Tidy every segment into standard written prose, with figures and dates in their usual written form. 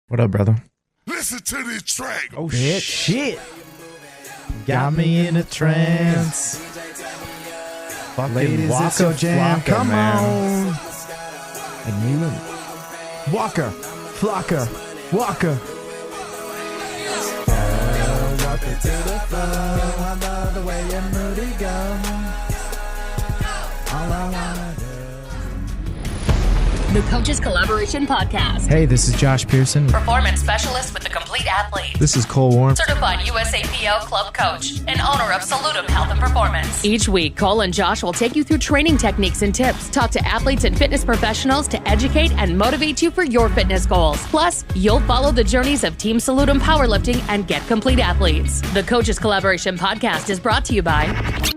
What up, brother? Listen to this track. Oh, shit. Got me in a trance. Fucking Ladies, Waka it's your jam. Flocka, Come man. on. And you and Waka Flocka Waka. Walk it to the floor. I love the way your moody go. All I wanna do. The Coaches Collaboration Podcast. Hey, this is Josh Pearson. Performance specialist with the Complete Athlete. This is Cole Warren. Certified USAPL Club Coach and owner of Salutum Health and Performance. Each week, Cole and Josh will take you through training techniques and tips, talk to athletes and fitness professionals to educate and motivate you for your fitness goals. Plus, you'll follow the journeys of Team Salutum Powerlifting and Get Complete Athletes. The Coaches Collaboration Podcast is brought to you by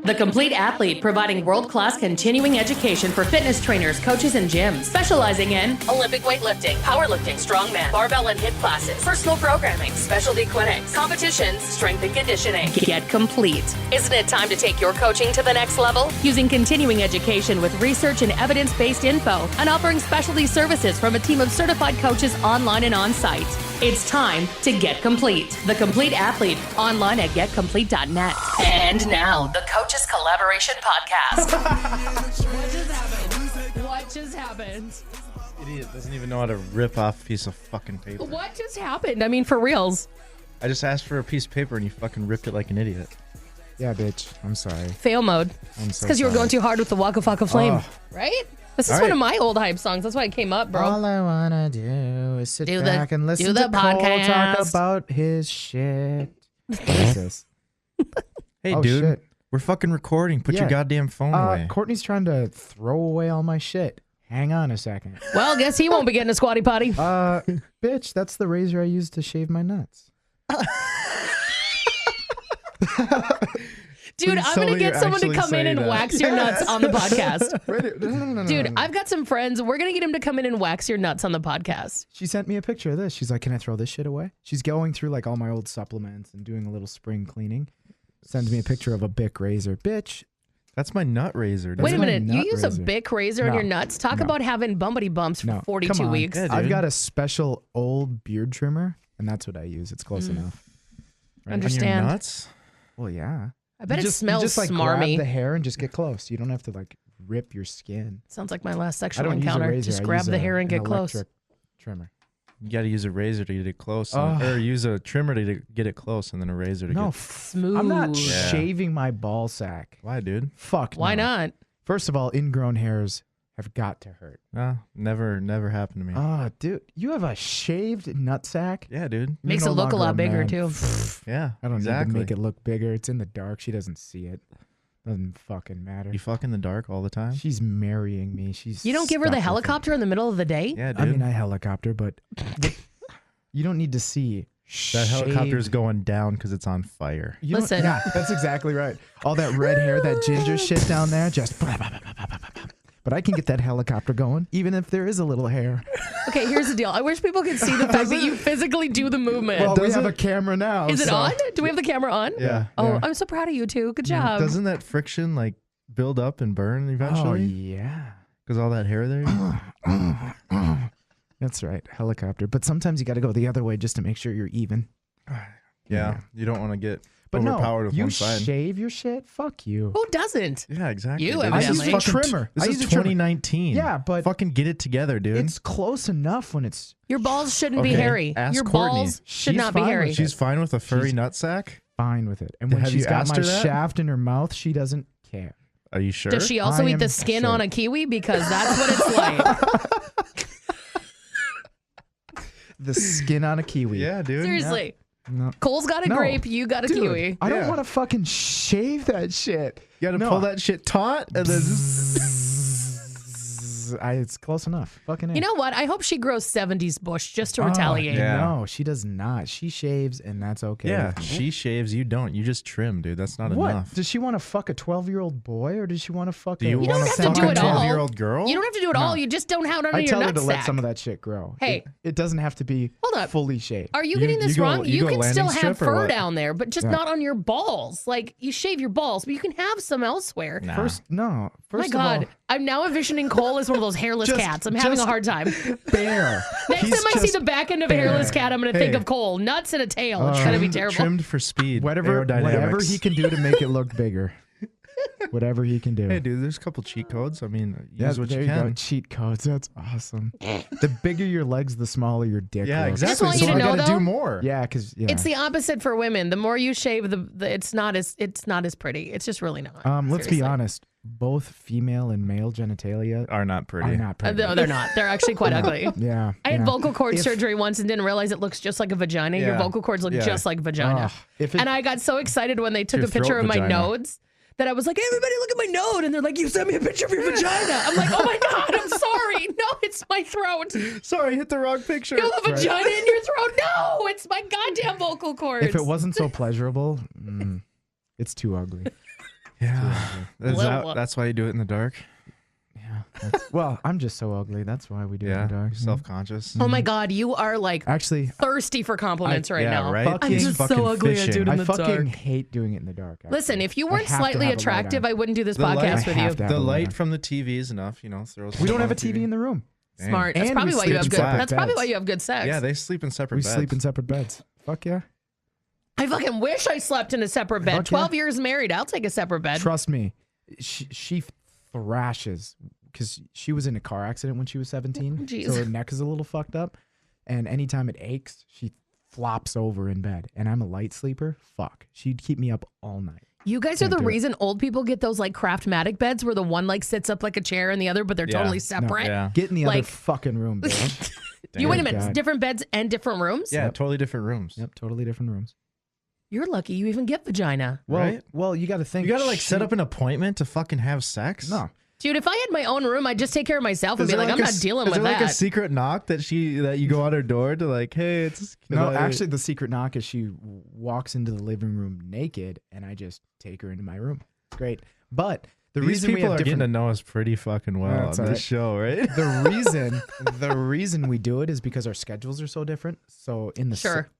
The Complete Athlete, providing world-class continuing education for fitness trainers, coaches, and gyms. Specializing in Olympic weightlifting, powerlifting, strongman, barbell and hip classes, personal programming, specialty clinics, competitions, strength and conditioning. Get Complete. Isn't it time to take your coaching to the next level? Using continuing education with research and evidence-based info and offering specialty services from a team of certified coaches online and on-site. It's time to Get Complete. The Complete Athlete, online at getcomplete.net. And now, the Coaches Collaboration Podcast. What just happened? Idiot doesn't even know how to rip off a piece of fucking paper. What just happened? I mean, for reals. I just asked for a piece of paper and you fucking ripped it like an idiot. Yeah, bitch. I'm sorry. Fail mode. I'm so Because you were sorry. going too hard with the Waka Flocka Flame. Oh. Right? This is All one right. of my old hype songs. That's why it came up, bro. All I wanna do is sit Do the- back and listen do the to Cole podcast. talk about his shit. What is this? Hey, Oh, dude. shit. We're fucking recording. Put your Yeah. goddamn phone away. Courtney's trying to throw away all my shit. Hang on a second. Well, guess he won't be getting a squatty potty. Bitch, that's the razor I used to shave my nuts. Dude, please I'm tell going to me get you're someone to actually come in saying and that. wax your nuts on the podcast. No. Dude, I've got some friends. We're going to get him to come in and wax your nuts on the podcast. She sent me a picture of this. She's like, "Can I throw this shit away?" She's going through like all my old supplements and doing a little spring cleaning. Sends me a picture of a Bic razor. Bitch, That's my nut razor, dude. Wait a my minute. You nut use razor. a Bic razor on No, your nuts? Talk no. about having bumpity bumps for no. 42 Come on. weeks. Yeah, dude. I've got a special old beard trimmer, and that's what I use. It's close enough. Right? On your Understand. nuts? Well, yeah. I bet you it smells you just, like, smarmy. grab the hair and just get close. You don't have to like rip your skin. Sounds like my last I sexual don't encounter. use a razor. Just I grab use the hair and an get close. electric trimmer. You got to use a razor to get it close. Oh. Or use a trimmer to get it close and then a razor to No, get... Smooth. I'm not Yeah. shaving my ball sack. Why, dude? Fuck. Why no. not? First of all, ingrown hairs have got to hurt. No, never happened to me. Oh, dude, you have a shaved nutsack? Yeah, dude. You're Makes no it look a longer lot bigger, man. too. Yeah, I don't exactly. need to make it look bigger. It's in the dark. She doesn't see it. Doesn't fucking matter. You fuck in the dark all the time? She's marrying me. She's You don't give her stuck the with it. helicopter in the middle of the day? Yeah, dude. I mean, I helicopter, but you don't need to see. that helicopter's shaved- going down because it's on fire. You don't- Listen. Yeah, that's exactly right. All that red hair, that ginger shit down there, just. But I can get that helicopter going, even if there is a little hair. Okay, here's the deal. I wish people could see the fact that you physically do the movement. Well, we does have it? a camera now. Is it so- on? Do we have the camera on? Yeah. Oh, Yeah. I'm so proud of you two. Good job. Doesn't that friction like build up and burn Oh eventually? yeah. Because all that hair there? That's right, helicopter. But sometimes you got to go the other way just to make sure you're even. Yeah. You don't want to get But overpowered no, with you one side. shave your shit. Fuck you. Who doesn't? Yeah, exactly. You dude. evidently. This is I use a fucking trimmer. This I is use a trimmer. 2019. Yeah, but fucking get it together, dude. it's close enough when it's Your balls shouldn't be Okay, hairy. ask Your Courtney. balls should She's not be fine with hairy. it. She's fine with a furry She's- nutsack. fine with it. And when Have she's you got asked my her that? shaft in her mouth, she doesn't care. Are you sure? Does she also I eat am the skin sure. on a kiwi? Because that's what it's like. The skin on a kiwi. Yeah, dude. Seriously. No. Cole's got a No. grape. You got a Dude, kiwi. I Yeah. don't want to fucking shave that shit. You got to No. pull that shit taut and then It's close enough. Fucking A. You know what? I hope she grows 70s bush just to retaliate. yeah. No, she does not. She shaves, and that's okay. yeah, with me. she shaves. You don't. You just trim, dude. That's not What? enough. Does she want to fuck a 12-year-old boy, or does she want to fuck Do you You don't want have to to fuck do a it all. 12-year-old girl? You don't have to do it all. You just don't have it under I your tell her to nutsack. let some of that shit grow. Hey. It doesn't have to be Hold up. fully shaved. Are you You- getting this you go- wrong? you You go can still landing have strip or fur what? down there, but just Yeah. not on your balls. Like, you shave your balls, but you can have some elsewhere. Nah. First My of God, all, I'm now envisioning Cole as one of those hairless cats. I'm having a hard time. Bear. Next time I see the back end of a hairless cat, I'm going to think of Cole. Nuts and a tail. It's going to be terrible. Trimmed for speed. Whatever he can do to make it look bigger. Whatever he can do. Hey, dude, there's a couple cheat codes. I mean, use what there you can. Go. Cheat codes. That's awesome. The bigger your legs, the smaller your dick. Yeah, looks. exactly. want So you to I know, gotta though, do more. Yeah, because It's the opposite for women. The more you shave, it's not as pretty. It's just really not. let's be Seriously. honest. Both female and male genitalia Are not pretty. are not pretty. No, they're not. They're actually quite ugly. Yeah. I had yeah. vocal cord surgery once and didn't realize it looks just like a vagina. Your Yeah. vocal cords look just like vagina. And I got so excited when they took Your a picture throat of my vagina. nodes that I was like, hey, everybody look at my node. And they're like, you sent me a picture of your vagina. I'm like, oh my God, I'm sorry. No, it's my throat. Sorry, hit the wrong picture. You have a vagina in your throat? No, it's my goddamn vocal cords. If it wasn't so pleasurable, it's too ugly. Yeah. That's why you do it in the dark. Yeah. Well, I'm just so ugly. That's why we do it in Yeah. the dark. Self-conscious. Oh my God, you are like Actually, thirsty for compliments right yeah, now. right? I'm just fucking so ugly, I fishing. do it in I the fucking dark. hate doing it in the dark. Actually. Listen, if you I weren't have to slightly have a light attractive, on. I wouldn't do this The light- podcast I with have you. to have The a light on. from the TV is enough, you know. Throw We don't have a something on TV in the room. Dang. Smart. That's And probably we why you sleep have in good. separate That's probably beds. why you have good sex. Yeah, they sleep in separate We beds. sleep in separate beds. Fuck yeah. I fucking wish I slept in a separate bed. Fuck yeah. 12 years married. I'll take a separate bed. Trust me, she thrashes because she was in a car accident when she was 17. Jeez. So her neck is a little fucked up. And anytime it aches, she flops over in bed. And I'm a light sleeper. Fuck. She'd keep me up all night. You guys are Can't the do it. reason old people get those like Craftmatic beds where the one like sits up like a chair and the other, but they're Yeah. totally No, separate. Yeah. Get in the other Like- fucking room, bitch. You wait a Thank minute, God. different beds and different rooms? Yeah, Yep. totally different rooms. Yep, totally different rooms. You're lucky you even get vagina. Well, Right? well, you got to think. You gotta like set she- up an appointment to fucking have sex? No. Dude, if I had my own room, I'd just take care of myself and Is be there like, I'm a not s- dealing is with there that. like a secret knock that you go on her door to like, hey, it's No, I- actually, the secret knock is she walks into the living room naked, and I just take her into my room. It's great. But the these reason we people have are getting to different know us pretty fucking well Yeah, on it's this alright. show, right? the reason we do it is because our schedules are so different. So in the Sure.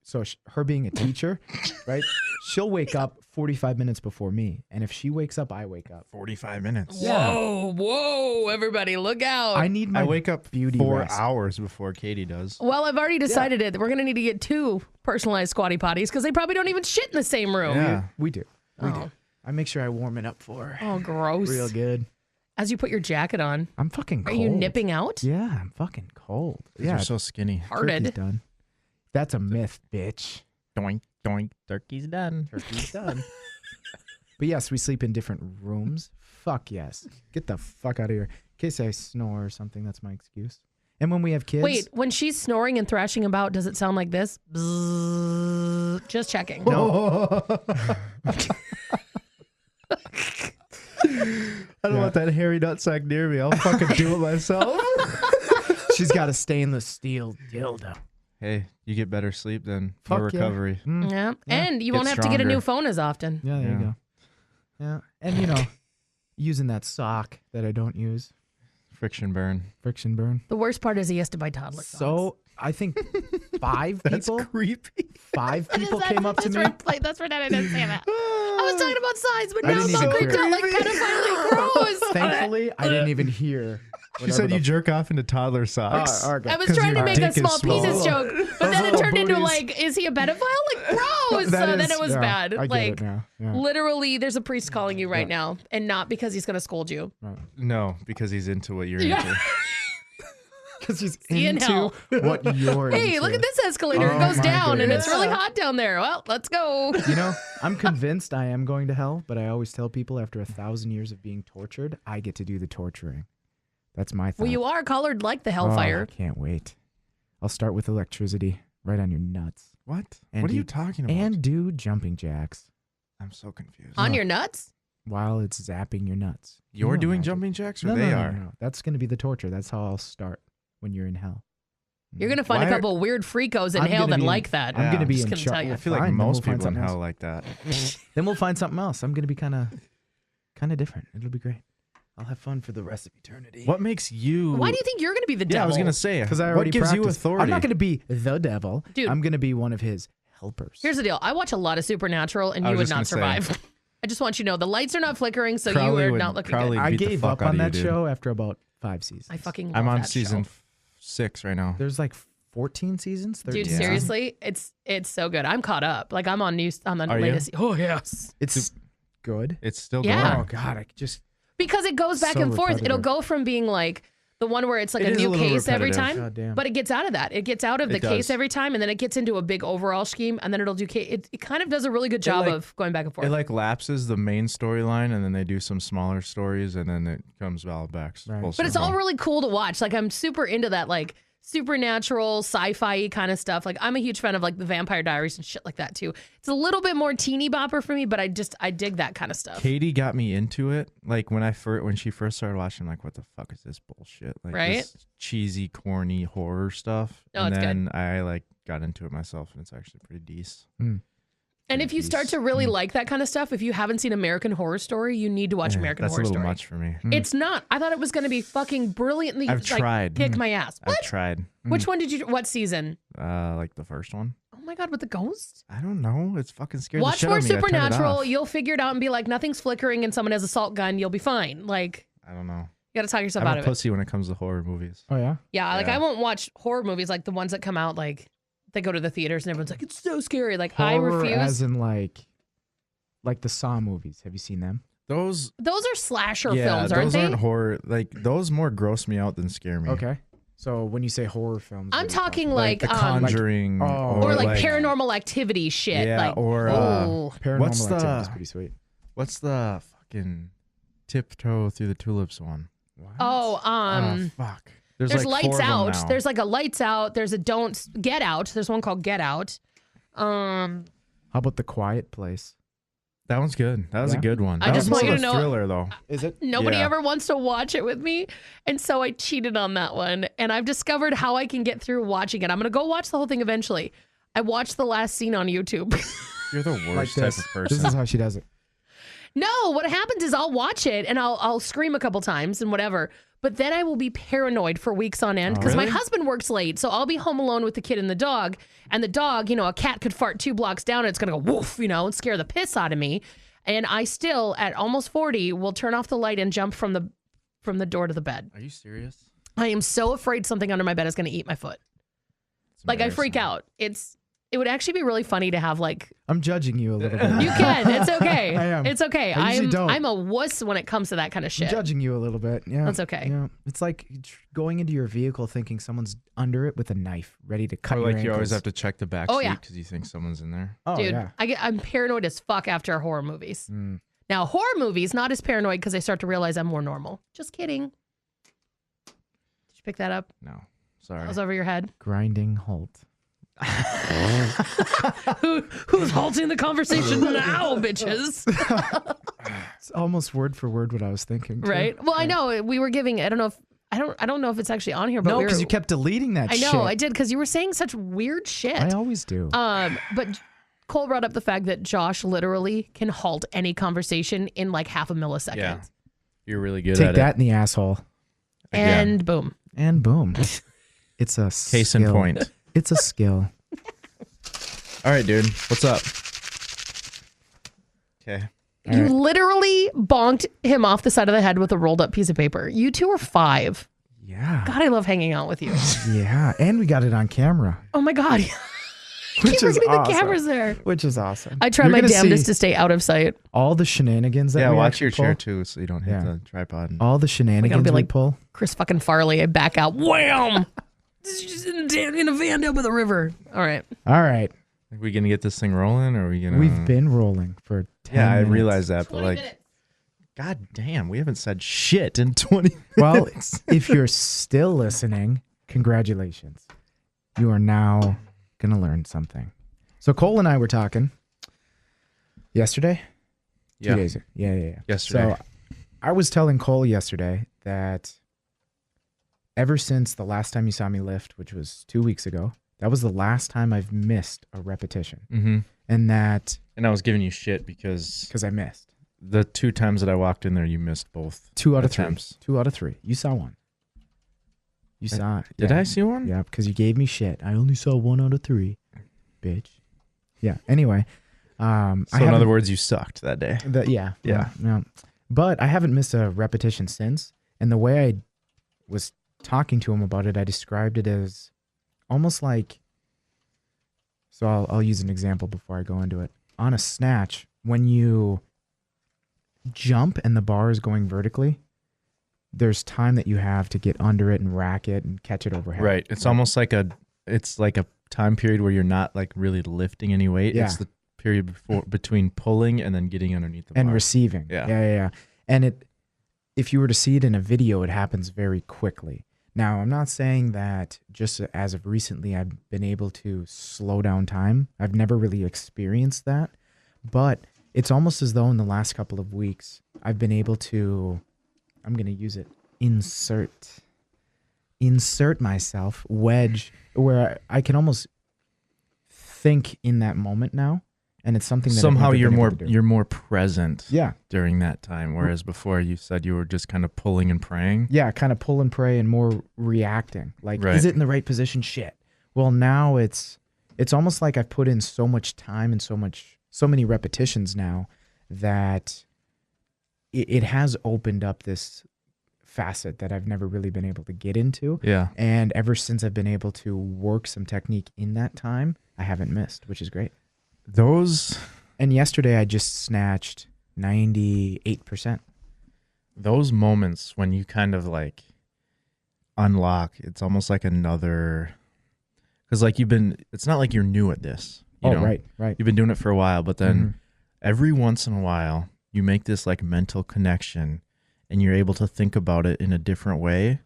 her being a teacher, right? She'll wake up 45 minutes before me, and if she wakes up, I wake up. 45 minutes. Whoa, everybody, look out. I need my I wake up beauty 4 rest. hours before Katie does. Well, I've already decided it. We're going to need to get 2 personalized squatty potties because they probably don't even shit in the same room. Yeah. We do. We Oh. do. I make sure I warm it up for her. Oh, gross. Real good. As you put your jacket on, I'm fucking are cold. you nipping out? Yeah, I'm fucking cold. Yeah. Yeah, You're so skinny. turkey's Hearted. done. That's a myth, bitch. Doink, doink. Turkey's done. Turkey's done. But yes, we sleep in different rooms. Fuck yes. Get the fuck out of here. In case I snore or something, that's my excuse. And when we have kids, Wait, when she's snoring and thrashing about, does it sound like this? Bzzz. Just checking. I don't want that hairy nutsack near me. I'll fucking do it myself. she's got a stainless steel dildo. Hey, you get better sleep then. Fuck More yeah. recovery. Mm. Yeah. And you Get won't have to get a new stronger. phone as often. Yeah, there Yeah. you go. Yeah, and you know, using that sock that I don't use, Friction burn. friction burn. The worst part is he has to buy toddler socks. So I think 5 That's people, creepy. 5 people came up to me. That's right. I didn't say that. I was talking about size, but I now didn't I'm all even creeped hear out like pedophile. Gross. Thankfully, I didn't even hear. She said you jerk off into toddler socks. I was trying to make a small penis joke, but then it little turned into booties. like, is he a pedophile? Like, gross. So then it was bad. I get Like, it now. Yeah. literally, there's a priest calling you right now, and not because he's going to scold you. No, because he's into what you're Yeah. into. Because he's See you in into hell. what you're Hey, into. look at this escalator. Oh It goes my down, and goodness. it's really hot down there. Well, let's go. You know, I'm convinced I am going to hell, but I always tell people after 1,000 years of being tortured, I get to do the torturing. That's my thought. Well, you are colored like the Oh, hellfire. I can't wait. I'll start with electricity right on your nuts. What? And What are you do- talking about? And do jumping jacks I'm so confused. On your nuts? while it's zapping your nuts. You're No, doing magic. jumping jacks or No, they no, are? No. That's going to be the torture. That's how I'll start when you're in hell. You're going to find Why a are- couple weird freakos in I'm hell gonna that be in- like that. I'm going to be Just in gonna charge. tell you. I feel like Fine, then most we'll find people in something hell else. like that. Then we'll find something else. I'm going to be kind of different. It'll be great. I'll have fun for the rest of eternity. What makes you? Why do you think you're going to be the devil? Yeah, I was gonna say. Because I what already gives you practiced. authority? I'm not going to be the devil. Dude. I'm going to be one of his helpers. Here's the deal. I watch a lot of Supernatural, and I you was would just not gonna say. survive. I just want you to know the lights are not flickering, so Crowley you are would not looking probably good. I beat the gave fuck up out on of you, that dude. show after about 5 seasons. I fucking love I'm on that season show. 6 right now. There's like 14 seasons. 13 Dude, seasons? seriously, it's so good. I'm caught up. Like I'm on the Are you? latest. Oh yes, It's good. It's still Yeah. Oh going. God, I just because it goes back So and forth. It'll repetitive. go from being like the one where it's like It a is a new little case every repetitive. time, God damn. but it gets out of that. It gets out of the It case does. every time, and then it gets into a big overall scheme, and then it'll do case. It kind of does a really good job like- of going back and forth. It like lapses the main storyline, and then they do some smaller stories, and then it comes all back. Right. full But it's circle. all really cool to watch. Like I'm super into that like supernatural sci-fi kind of stuff. Like I'm a huge fan of like the Vampire Diaries and shit like that too. It's a little bit more teeny bopper for me, but I dig that kind of stuff. Katie got me into it. Like when she first started watching, I'm like, what the fuck is this bullshit? Like Right? this cheesy, corny horror stuff. Oh, and it's good. then I like got into it myself, and it's actually pretty decent. And if you start to really like that kind of stuff, if you haven't seen American Horror Story, you need to watch American That's Horror a little Story. much for me. It's not. I thought it was going to be fucking brilliantly I've like, tried. kick my ass. I've What? tried. Which one did you? What season? Like the first one. Oh my god, with the ghost? I don't know. It's fucking scary. the Watch shit more out of me. I turned it Supernatural. off. You'll figure it out and be like, nothing's flickering, and someone has a salt gun. You'll be fine. Like I don't know. you got to talk yourself I'm out a of it. pussy when it comes to horror movies. oh yeah. Yeah, like Yeah. I won't watch horror movies like the ones that come out like they go to the theaters and everyone's like, it's so scary. Like I Horror refuse. as in like the Saw movies. Have you seen them? Those Those are slasher yeah, films, aren't those they? aren't horror. Like those more gross me out than scare me. Okay. So when you say horror films, what I'm are you talking Like like The Conjuring, or like paranormal activity shit. Yeah, like or, oh. Paranormal What's the- Activity is pretty sweet. What's the fucking tiptoe through the tulips one? What? Oh, Oh, fuck. there's like Lights 4 of them Out. now. There's like a Lights Out. There's a Get Out. There's one called Get Out. How about The Quiet Place? That one's good. That was Yeah? a good one. I That just was want more you of to a know- thriller though. Is it? Nobody Yeah. ever wants to watch it with me. And so I cheated on that one. And I've discovered how I can get through watching it. I'm going to go watch the whole thing eventually. I watched the last scene on YouTube. You're the Like worst type this. of person. This is how she does it. No, what happens is I'll watch it and I'll scream a couple times and whatever. But then I will be paranoid for weeks on end because my really? husband works late. So I'll be home alone with the kid and the dog. And the dog, you know, a cat could fart 2 blocks down and it's going to go woof, you know, and scare the piss out of me. And I still, at almost 40, will turn off the light and jump from the door to the bed. Are you serious? I am so afraid something under my bed is going to eat my foot. It's Like I freak embarrassing. out. It would actually be really funny to have like I'm judging you a little bit. you can. It's okay. I am. It's okay. I usually don't. I'm a wuss when it comes to that kind of I'm shit. judging you a little bit. Yeah. That's okay. Yeah. It's like going into your vehicle thinking someone's under it with a knife, ready to cut Or your like you always ankles. have to check the back Oh, seat yeah. because you think someone's in there. Oh Dude, yeah. I'm paranoid as fuck after horror movies. Mm. Now, horror movies, not as paranoid because I start to realize I'm more normal. Just kidding. Did you pick that up? No, sorry. That was over your head. Grinding halt. Who's halting the conversation now, bitches? It's almost word for word what I was thinking. too. Right? Well, I know we were giving. I don't know if it's actually on here, but No, we were, because you kept deleting that I know shit. I did because you were saying such weird shit. I always do. But Cole brought up the fact that Josh literally can halt any conversation in like half a millisecond. Yeah, you're really good Take at that in the asshole. And boom. And boom. It's a it. Case in skill. point. It's a skill. All right, dude. What's up? Okay. You literally bonked him off the side of the head with a rolled up piece of paper. You two are 5. Yeah. God, I love hanging out with you. Yeah. And we got it on camera. Oh my God. Which Keep is forgetting awesome. the cameras there. Which is awesome. I tried You're my gonna damnedest see to stay out of sight. all the shenanigans that Yeah, we watch actually your chair pull. too, so you don't hit Yeah. the tripod. All the shenanigans be we like- pull. Chris fucking Farley, I back out. Wham! Just in a van down by the river. All right. All right. Are we gonna get this thing rolling, or are we gonna? We've been rolling for 10 Yeah, I minutes. realize that, but like, God damn, we haven't said shit in 20 Well, minutes. if you're still listening, congratulations. You are now going to learn something. So Cole and I were talking yesterday? 2 Yeah. days ago. Yeah. Yesterday. So I was telling Cole yesterday that ever since the last time you saw me lift, which was 2 weeks ago, that was the last time I've missed a repetition. Mm-hmm. And that, And I was giving you shit because because I missed. the 2 times that I walked in there, you missed both. 2 out of attempts. 3. 2 out of 3. You saw one. You saw it. Did Yeah. I see one? Yeah, because you gave me shit. I only saw 1 out of 3, bitch. Yeah. Anyway, So in other words, you sucked that day. Yeah. But I haven't missed a repetition since. And the way I was talking to him about it, I described it as almost like, so I'll use an example before I go into it. On a snatch, when you jump and the bar is going vertically, there's time that you have to get under it and rack it and catch it overhead. Right. It's almost like a time period where you're not like really lifting any weight. Yeah. It's the period between pulling and then getting underneath the bar. And receiving. Yeah. And if you were to see it in a video, it happens very quickly. Now, I'm not saying that just as of recently I've been able to slow down time. I've never really experienced that. But it's almost as though in the last couple of weeks, I've been able to, I'm going to use it, insert myself, wedge, where I can almost think in that moment now. And it's something that somehow you're more present Yeah. during that time. Whereas before you said you were just kind of pulling and praying. Yeah, kind of pull and pray and more reacting. Like, Right. is it in the right position? Shit. Well, now it's almost like I've put in so much time and so many repetitions now that it has opened up this facet that I've never really been able to get into. Yeah. And ever since I've been able to work some technique in that time, I haven't missed, which is great. And yesterday I just snatched 98%. Those moments when you kind of like unlock, it's almost like another, because like it's not like you're new at this. You know? Right. You've been doing it for a while, but then every once in a while you make this like mental connection and you're able to think about it in a different way.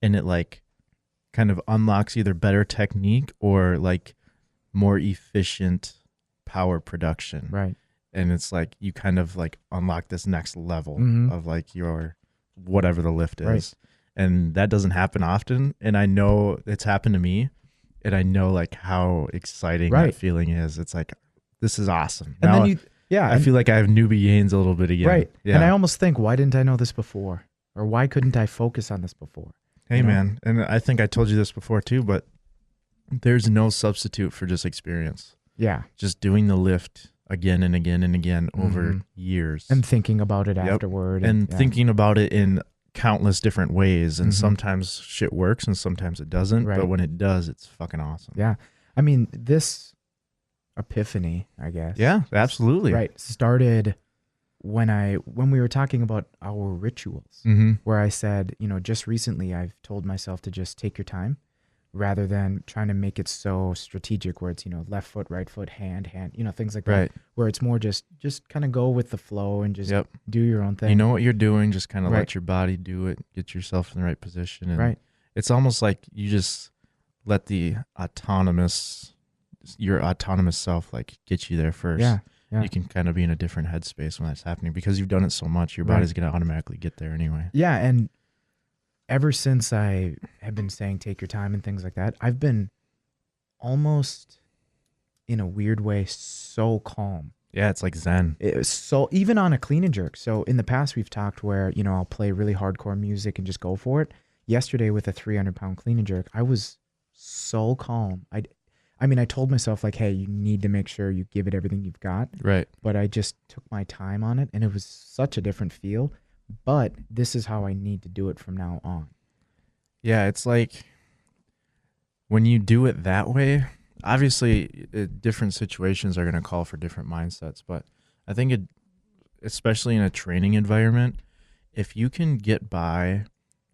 And it like kind of unlocks either better technique or like more efficient power production. Right. And it's like you kind of like unlock this next level of like your whatever the lift is. Right. And that doesn't happen often. And I know it's happened to me. And I know like how exciting that feeling is. It's like, this is awesome. And now, then I feel like I have newbie gains a little bit again. Right. Yeah. And I almost think, why didn't I know this before? Or why couldn't I focus on this before? Hey, man. And I think I told you this before too, but there's no substitute for just experience. Yeah. Just doing the lift again and again and again over years. And thinking about it afterward. And thinking about it in countless different ways. And sometimes shit works and sometimes it doesn't. Right. But when it does, it's fucking awesome. Yeah. I mean, this epiphany, I guess. Yeah, absolutely. Right. Started when we were talking about our rituals, where I said, just recently I've told myself to just take your time rather than trying to make it so strategic where it's, left foot, right foot, hand, things like that. Right. Where it's more just kind of go with the flow and just do your own thing. You know what you're doing, just kind of let your body do it, get yourself in the right position. And it's almost like you just let your autonomous self like get you there first. Yeah. You can kind of be in a different headspace when that's happening because you've done it so much. Your body's going to automatically get there anyway. Yeah. And ever since I have been saying take your time and things like that, I've been almost in a weird way so calm. Yeah, it's like Zen. So even on a clean and jerk. So in the past we've talked where, I'll play really hardcore music and just go for it. Yesterday with a 300-pound clean and jerk, I was so calm. I told myself like, hey, you need to make sure you give it everything you've got. Right. But I just took my time on it and it was such a different feel. But this is how I need to do it from now on. Yeah, it's like when you do it that way, obviously different situations are going to call for different mindsets. But I think especially in a training environment, if you can get by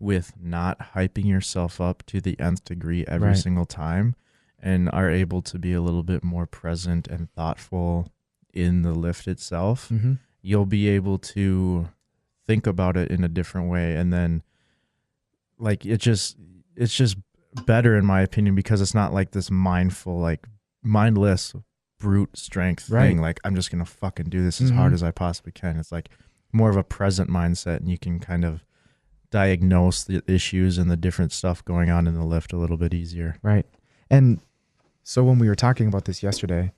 with not hyping yourself up to the nth degree every single time and are able to be a little bit more present and thoughtful in the lift itself, you'll be able to think about it in a different way. And then like it's just better in my opinion because it's not like this mindful, like mindless brute strength thing. Like I'm just going to fucking do this as hard as I possibly can. It's like more of a present mindset and you can kind of diagnose the issues and the different stuff going on in the lift a little bit easier. Right. And so when we were talking about this yesterday,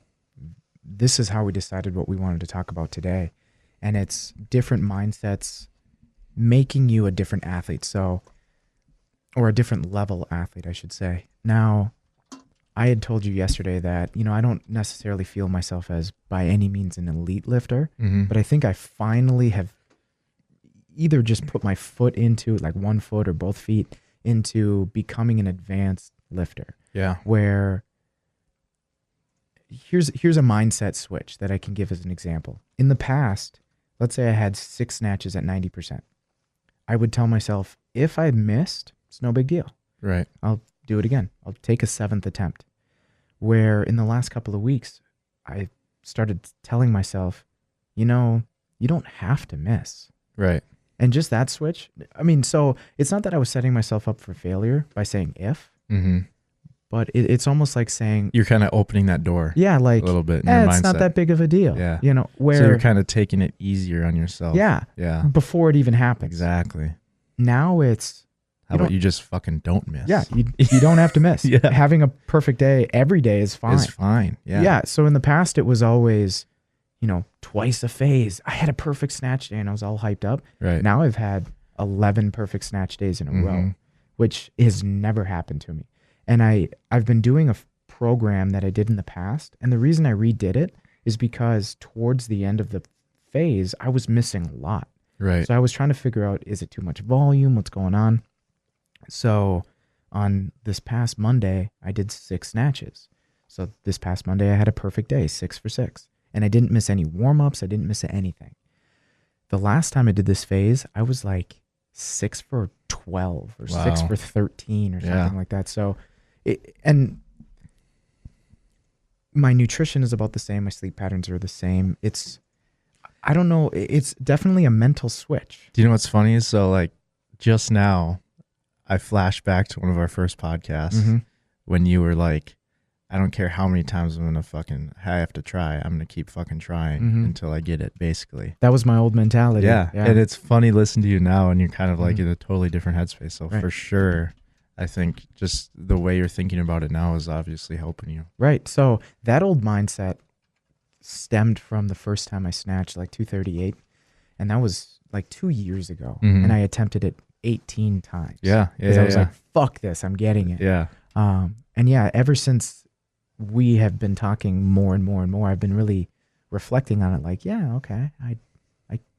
this is how we decided what we wanted to talk about today. And it's different mindsets making you a different athlete. Or a different level athlete, I should say. Now, I had told you yesterday that, I don't necessarily feel myself as by any means an elite lifter, but I think I finally have either just put my foot into, like one foot or both feet into becoming an advanced lifter. Yeah. Where here's a mindset switch that I can give as an example. In the past, let's say I had 6 snatches at 90%. I would tell myself, if I missed, it's no big deal. Right. I'll do it again. I'll take a 7th attempt. Where in the last couple of weeks, I started telling myself, you don't have to miss. Right. And just that switch, so it's not that I was setting myself up for failure by saying if, but it's almost like saying, You're kind of opening that door. yeah, like, a little bit in your it's not mindset. that big of a deal. Yeah. Where, So you're kind of taking it easier on yourself. yeah, Yeah. before it even happens. Exactly. Now it's, How about you just fucking don't miss? yeah, you don't have to miss. Yeah. Having a perfect day every day is fine. It's fine. Yeah. Yeah. So in the past, it was always, twice a phase. I had a perfect snatch day and I was all hyped up. Right. Now I've had 11 perfect snatch days in a row, which has never happened to me. And I've been doing a program that I did in the past. And the reason I redid it is because towards the end of the phase, I was missing a lot. Right. So I was trying to figure out, is it too much volume? What's going on? So on this past Monday, I did 6 snatches. So this past Monday, I had a perfect day, 6 for 6. And I didn't miss any warm-ups. I didn't miss anything. The last time I did this phase, I was like 6 for 12 or 6 Wow. for 13 or something Yeah. like that. So, and my nutrition is about the same. My sleep patterns are the same. I don't know. It's definitely a mental switch. Do you know what's funny? So like just now, I flashed back to one of our first podcasts when you were like, I don't care how many times I have to try. I'm going to keep fucking trying until I get it, basically. That was my old mentality. Yeah. And it's funny listening to you now and you're kind of like in a totally different headspace. So Right. for sure, I think just the way you're thinking about it now is obviously helping you. Right. So that old mindset stemmed from the first time I snatched like 238. And that was like 2 years ago. And I attempted it 18 times. Yeah. Because I was like, fuck this. I'm getting it. yeah. And yeah, ever since we have been talking more and more and more, I've been really reflecting on it like, yeah, okay, I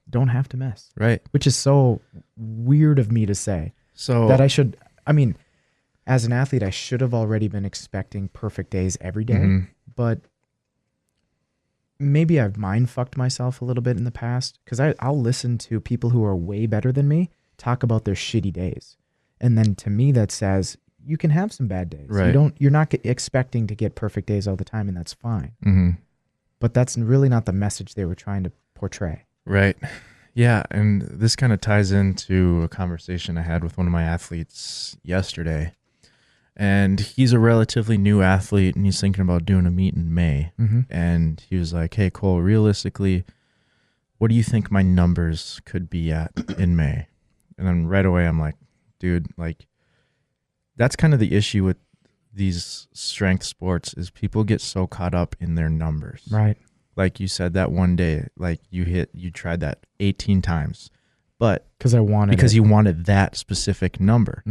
don't have to miss. Right. Which is so weird of me to say. So That as an athlete, I should have already been expecting perfect days every day, but maybe I've mind fucked myself a little bit in the past because I'll listen to people who are way better than me talk about their shitty days. And then to me, that says you can have some bad days. Right. You're not expecting to get perfect days all the time, and that's fine. But that's really not the message they were trying to portray. Right. Yeah. And this kind of ties into a conversation I had with one of my athletes yesterday. And he's a relatively new athlete and he's thinking about doing a meet in May. And he was like, hey, Cole, realistically, what do you think my numbers could be at in May? And then right away, I'm like, dude, like, that's kind of the issue with these strength sports is people get so caught up in their numbers. Right. Like you said, that one day, like you tried that 18 times, but Because I wanted it. you wanted that specific number.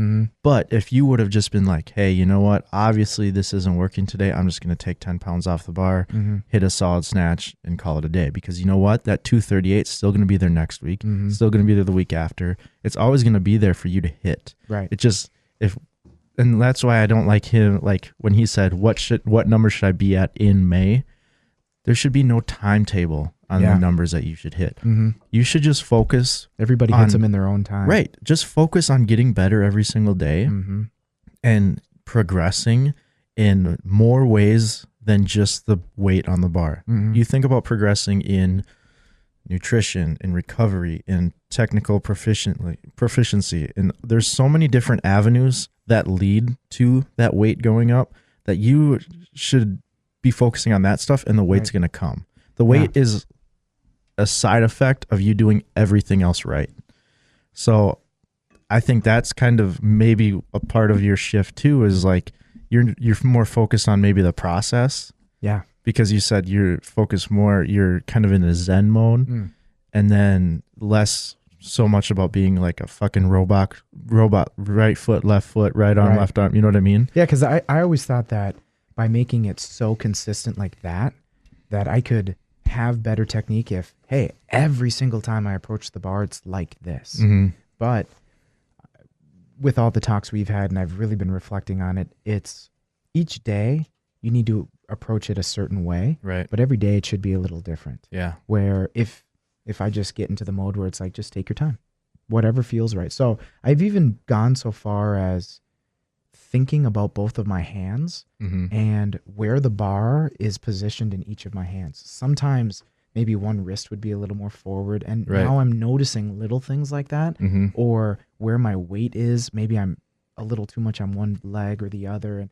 But if you would have just been like, hey, you know what? Obviously this isn't working today. I'm just going to take 10 pounds off the bar, hit a solid snatch and call it a day. Because you know what? That 238 is still going to be there next week. Still going to be there the week after. It's always going to be there for you to hit. Right. It just, and that's why I don't like him. Like when he said, what number should I be at in May? There should be no timetable on the numbers that you should hit. You should just focus. Everybody hits them in their own time. Right. Just focus on getting better every single day and progressing in more ways than just the weight on the bar. You think about progressing in nutrition, in recovery, in technical proficiency. And there's so many different avenues that lead to that weight going up that you should be focusing on that stuff and the weight's going to come. The weight is a side effect of you doing everything else right. So I think that's kind of maybe a part of your shift too, is like you're more focused on maybe the process. Yeah. Because you said you're focused more, you're kind of in a Zen mode and then less so much about being like a fucking robot, right foot, left foot, right arm, left arm. You know what I mean? Yeah, because I always thought that by making it so consistent like that I could have better technique if, hey, every single time I approach the bar, it's like this. Mm-hmm. But with all the talks we've had, and I've really been reflecting on it, it's each day you need to approach it a certain way, Right. but every day it should be a little different. Yeah. Where if I just get into the mode where it's like, just take your time, whatever feels right. So I've even gone so far as thinking about both of my hands Mm-hmm. and where the bar is positioned in each of my hands. Sometimes maybe one wrist would be a little more forward, and Right. now I'm noticing little things like that, Mm-hmm. or where my weight is. Maybe I'm a little too much on one leg or the other,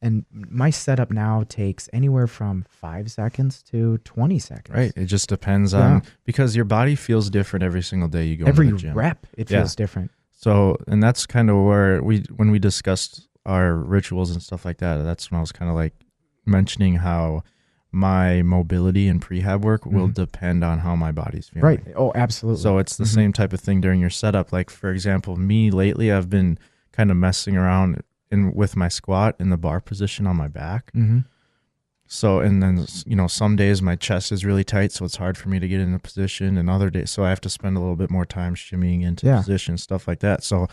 and my setup now takes anywhere from 5 seconds to 20 seconds. Right. It just depends Yeah. on, because your body feels different every single day you go Every into the gym. rep, it Yeah. feels different. So, and that's kind of where when we discussed our rituals and stuff like that, that's when I was kind of like mentioning how my mobility and prehab work will Mhm. depend on how my body's feeling. Right. Oh, absolutely. So it's the Mhm. same type of thing during your setup. Like, for example, me lately, I've been kind of messing around with my squat in the bar position on my back. Mhm. So, and then, some days my chest is really tight, so it's hard for me to get in a position, and other days, so I have to spend a little bit more time shimmying into Yeah. position, stuff like that. So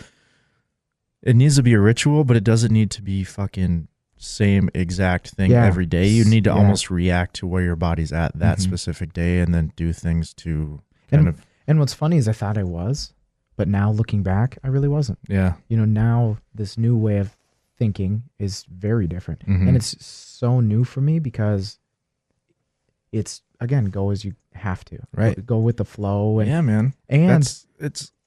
it needs to be a ritual, but it doesn't need to be fucking same exact thing Yeah. every day. You need to Yeah. almost react to where your body's at that Mhm. specific day, and then do things to kind of, And what's funny is I thought I was, but now looking back, I really wasn't. yeah. Now this new way of thinking is very different. Mhm. And it's so new for me because it's, again, go as you have to. Right. Go with the flow. And, Yeah, man. and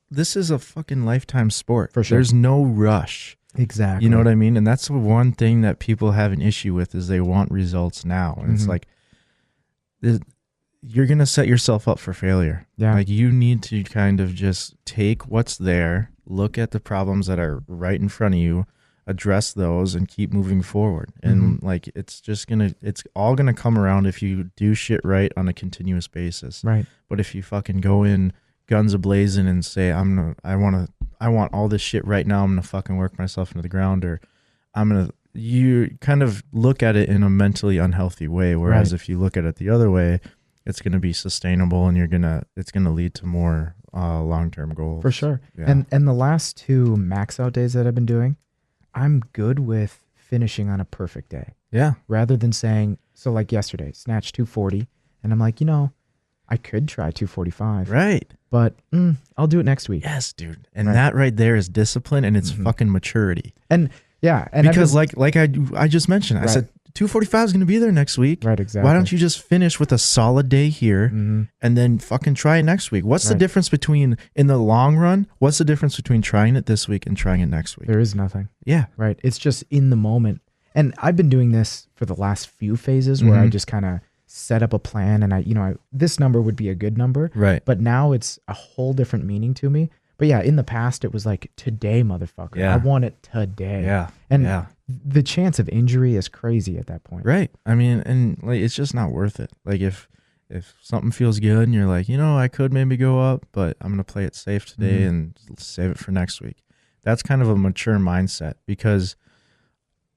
This is a fucking lifetime sport. For sure. There's no rush. exactly. You know what I mean? And that's the one thing that people have an issue with is they want results now. And it's Mhm. like, you're going to set yourself up for failure. Yeah. Like, you need to kind of just take what's there, look at the problems that are right in front of you, address those, and keep moving forward. And like, it's all going to come around if you do shit right on a continuous basis. Right. But if you fucking go in guns a-blazing and say, I want all this shit right now, I'm going to fucking work myself into the ground, or you kind of look at it in a mentally unhealthy way. Whereas Right. if you look at it the other way, it's going to be sustainable, and it's going to lead to more long-term goals. For sure. Yeah. And the last 2 max out days that I've been doing, I'm good with finishing on a perfect day Yeah. rather than saying, so like yesterday, snatch 240. And I'm like, I could try 245, Right. but I'll do it next week. Yes, dude. And Right. that right there is discipline, and it's Mhm. fucking maturity. And yeah. And Because like I just mentioned, I Right. said 245 is going to be there next week. right, exactly. Why don't you just finish with a solid day here Mhm. and then fucking try it next week? What's the Right. difference between, in the long run, what's the difference between trying it this week and trying it next week? There is nothing. Yeah. Right. It's just in the moment. And I've been doing this for the last few phases where I Mhm. just kind of set up a plan and this number would be a good number, Right. but now it's a whole different meaning to me. But yeah, in the past it was like, today, motherfucker. Yeah. I want it today. Yeah. And yeah. the chance of injury is crazy at that point. Right. I mean, and like, it's just not worth it. Like, if something feels good and you're like, I could maybe go up, but I'm going to play it safe today Mhm. and save it for next week. That's kind of a mature mindset, because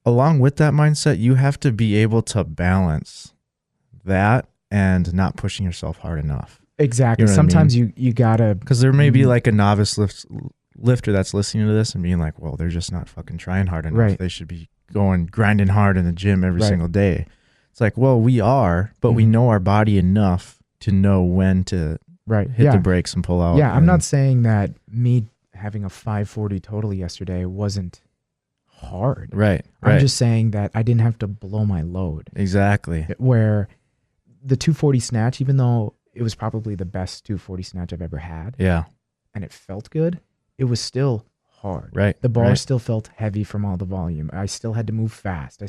along with that mindset, you have to be able to balance that and not pushing yourself hard enough. Exactly. You know what I Sometimes you gotta, Because there may be Mhm. like a novice lifter that's listening to this and being like, well, they're just not fucking trying hard enough. Right. They should be grinding hard in the gym every Right. single day. It's like, well, we are, but we Mhm. know our body enough to know when to right. hit yeah. the brakes and pull out. Yeah. I'm and- not saying that me having a 540 total yesterday wasn't hard. Right. I'm Right. just saying that I didn't have to blow my load. Exactly. Where the 240 snatch, even though it was probably the best 240 snatch I've ever had, Yeah. and it felt good, it was still hard. Right. The bar right. still felt heavy from all the volume. I still had to move fast.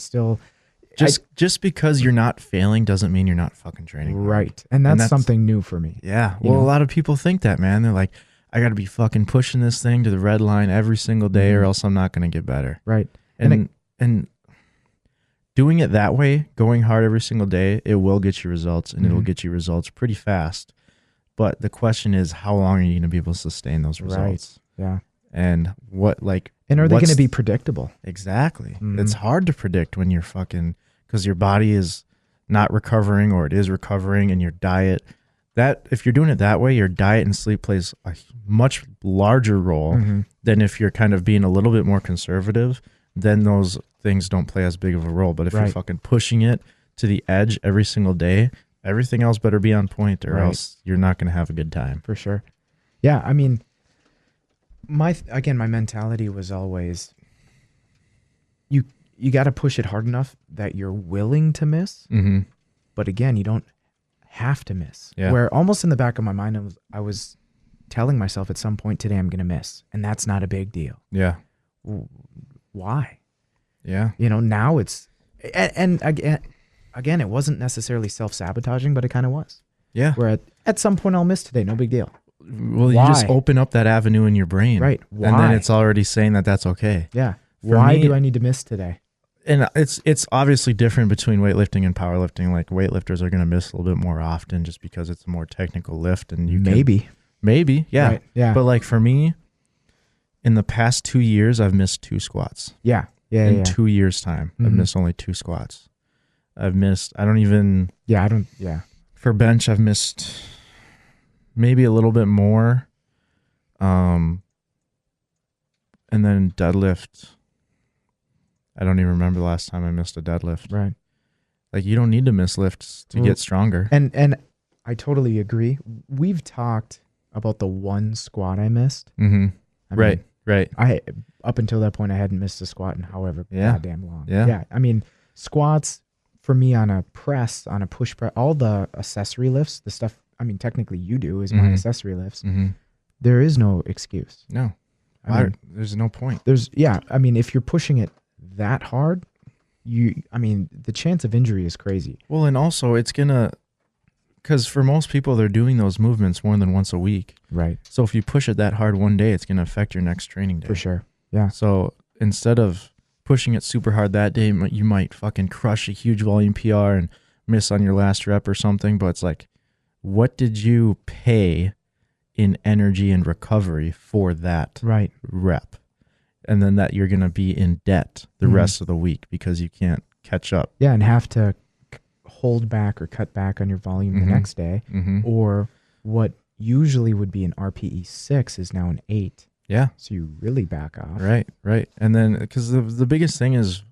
Just because you're not failing doesn't mean you're not fucking training hard. Right. And that's, that's- something new for me. Yeah. You Well, know? a lot of people think that, man. They're like, I got to be fucking pushing this thing to the red line every single day, or Mhm. else I'm not going to get better. Right. And And doing it that way, going hard every single day, it will get you results, and it'll Mhm. get you results pretty fast. But the question is, how long are you going to be able to sustain those results? Yeah. And what, like, And are they going what's- to be predictable? Exactly. Mhm. It's hard to predict when you're fucking because your body is not recovering or it is recovering, and your diet. That if you're doing it that way, your diet and sleep plays a much larger role than if you're kind of being a little bit more conservative. Then those things don't play as big of a role. But if you're fucking pushing it to the edge every single day, everything else better be on point, or else you're not going to have a good time. For sure. Yeah, I mean, my mentality was always you got to push it hard enough that you're willing to miss. Mm-hmm. But again, you don't have to miss. Yeah. Where almost in the back of my mind, I was telling myself at some point today I'm going to miss, and that's not a big deal. Yeah. Why? Yeah. You know, now it's and again, it wasn't necessarily self-sabotaging, but it kind of was. Yeah. Where at some point I'll miss today, no big deal. Well, you just open up that avenue in your brain. Right. And then it's already saying that that's okay. Yeah. For Why me, do I need to miss today? And it's obviously different between weightlifting and powerlifting. Like weightlifters are going to miss a little bit more often just because it's a more technical lift, and you maybe, yeah, right, yeah. But like for me, in the past 2 years, I've missed 2 squats. Yeah. In 2 years' time, I've missed only 2 squats. For bench, I've missed maybe a little bit more. And then deadlift, I don't even remember the last time I missed a deadlift. Right. Like, you don't need to miss lifts to get stronger. And I totally agree. We've talked about the one squat I missed. Mm-hmm. Right. I up until that point I hadn't missed a squat in however goddamn long. Yeah. I mean, squats for me on a press, on a push press, all the accessory lifts, the stuff, I mean, technically you do is my accessory lifts. Mm-hmm. There is no excuse. No. There's no point. I mean, if you're pushing it that hard, the chance of injury is crazy. Well, and also because for most people, they're doing those movements more than once a week. Right. So if you push it that hard one day, it's going to affect your next training day. For sure. Yeah. So instead of pushing it super hard that day, you might fucking crush a huge volume PR and miss on your last rep or something. But it's like, what did you pay in energy and recovery for that rep? And then that you're going to be in debt the rest of the week because you can't catch up. Yeah, and have to hold back or cut back on your volume the next day. Mm-hmm. Or what usually would be an RPE 6 is now an 8. Yeah. So you really back off. Right. And then, because the biggest thing is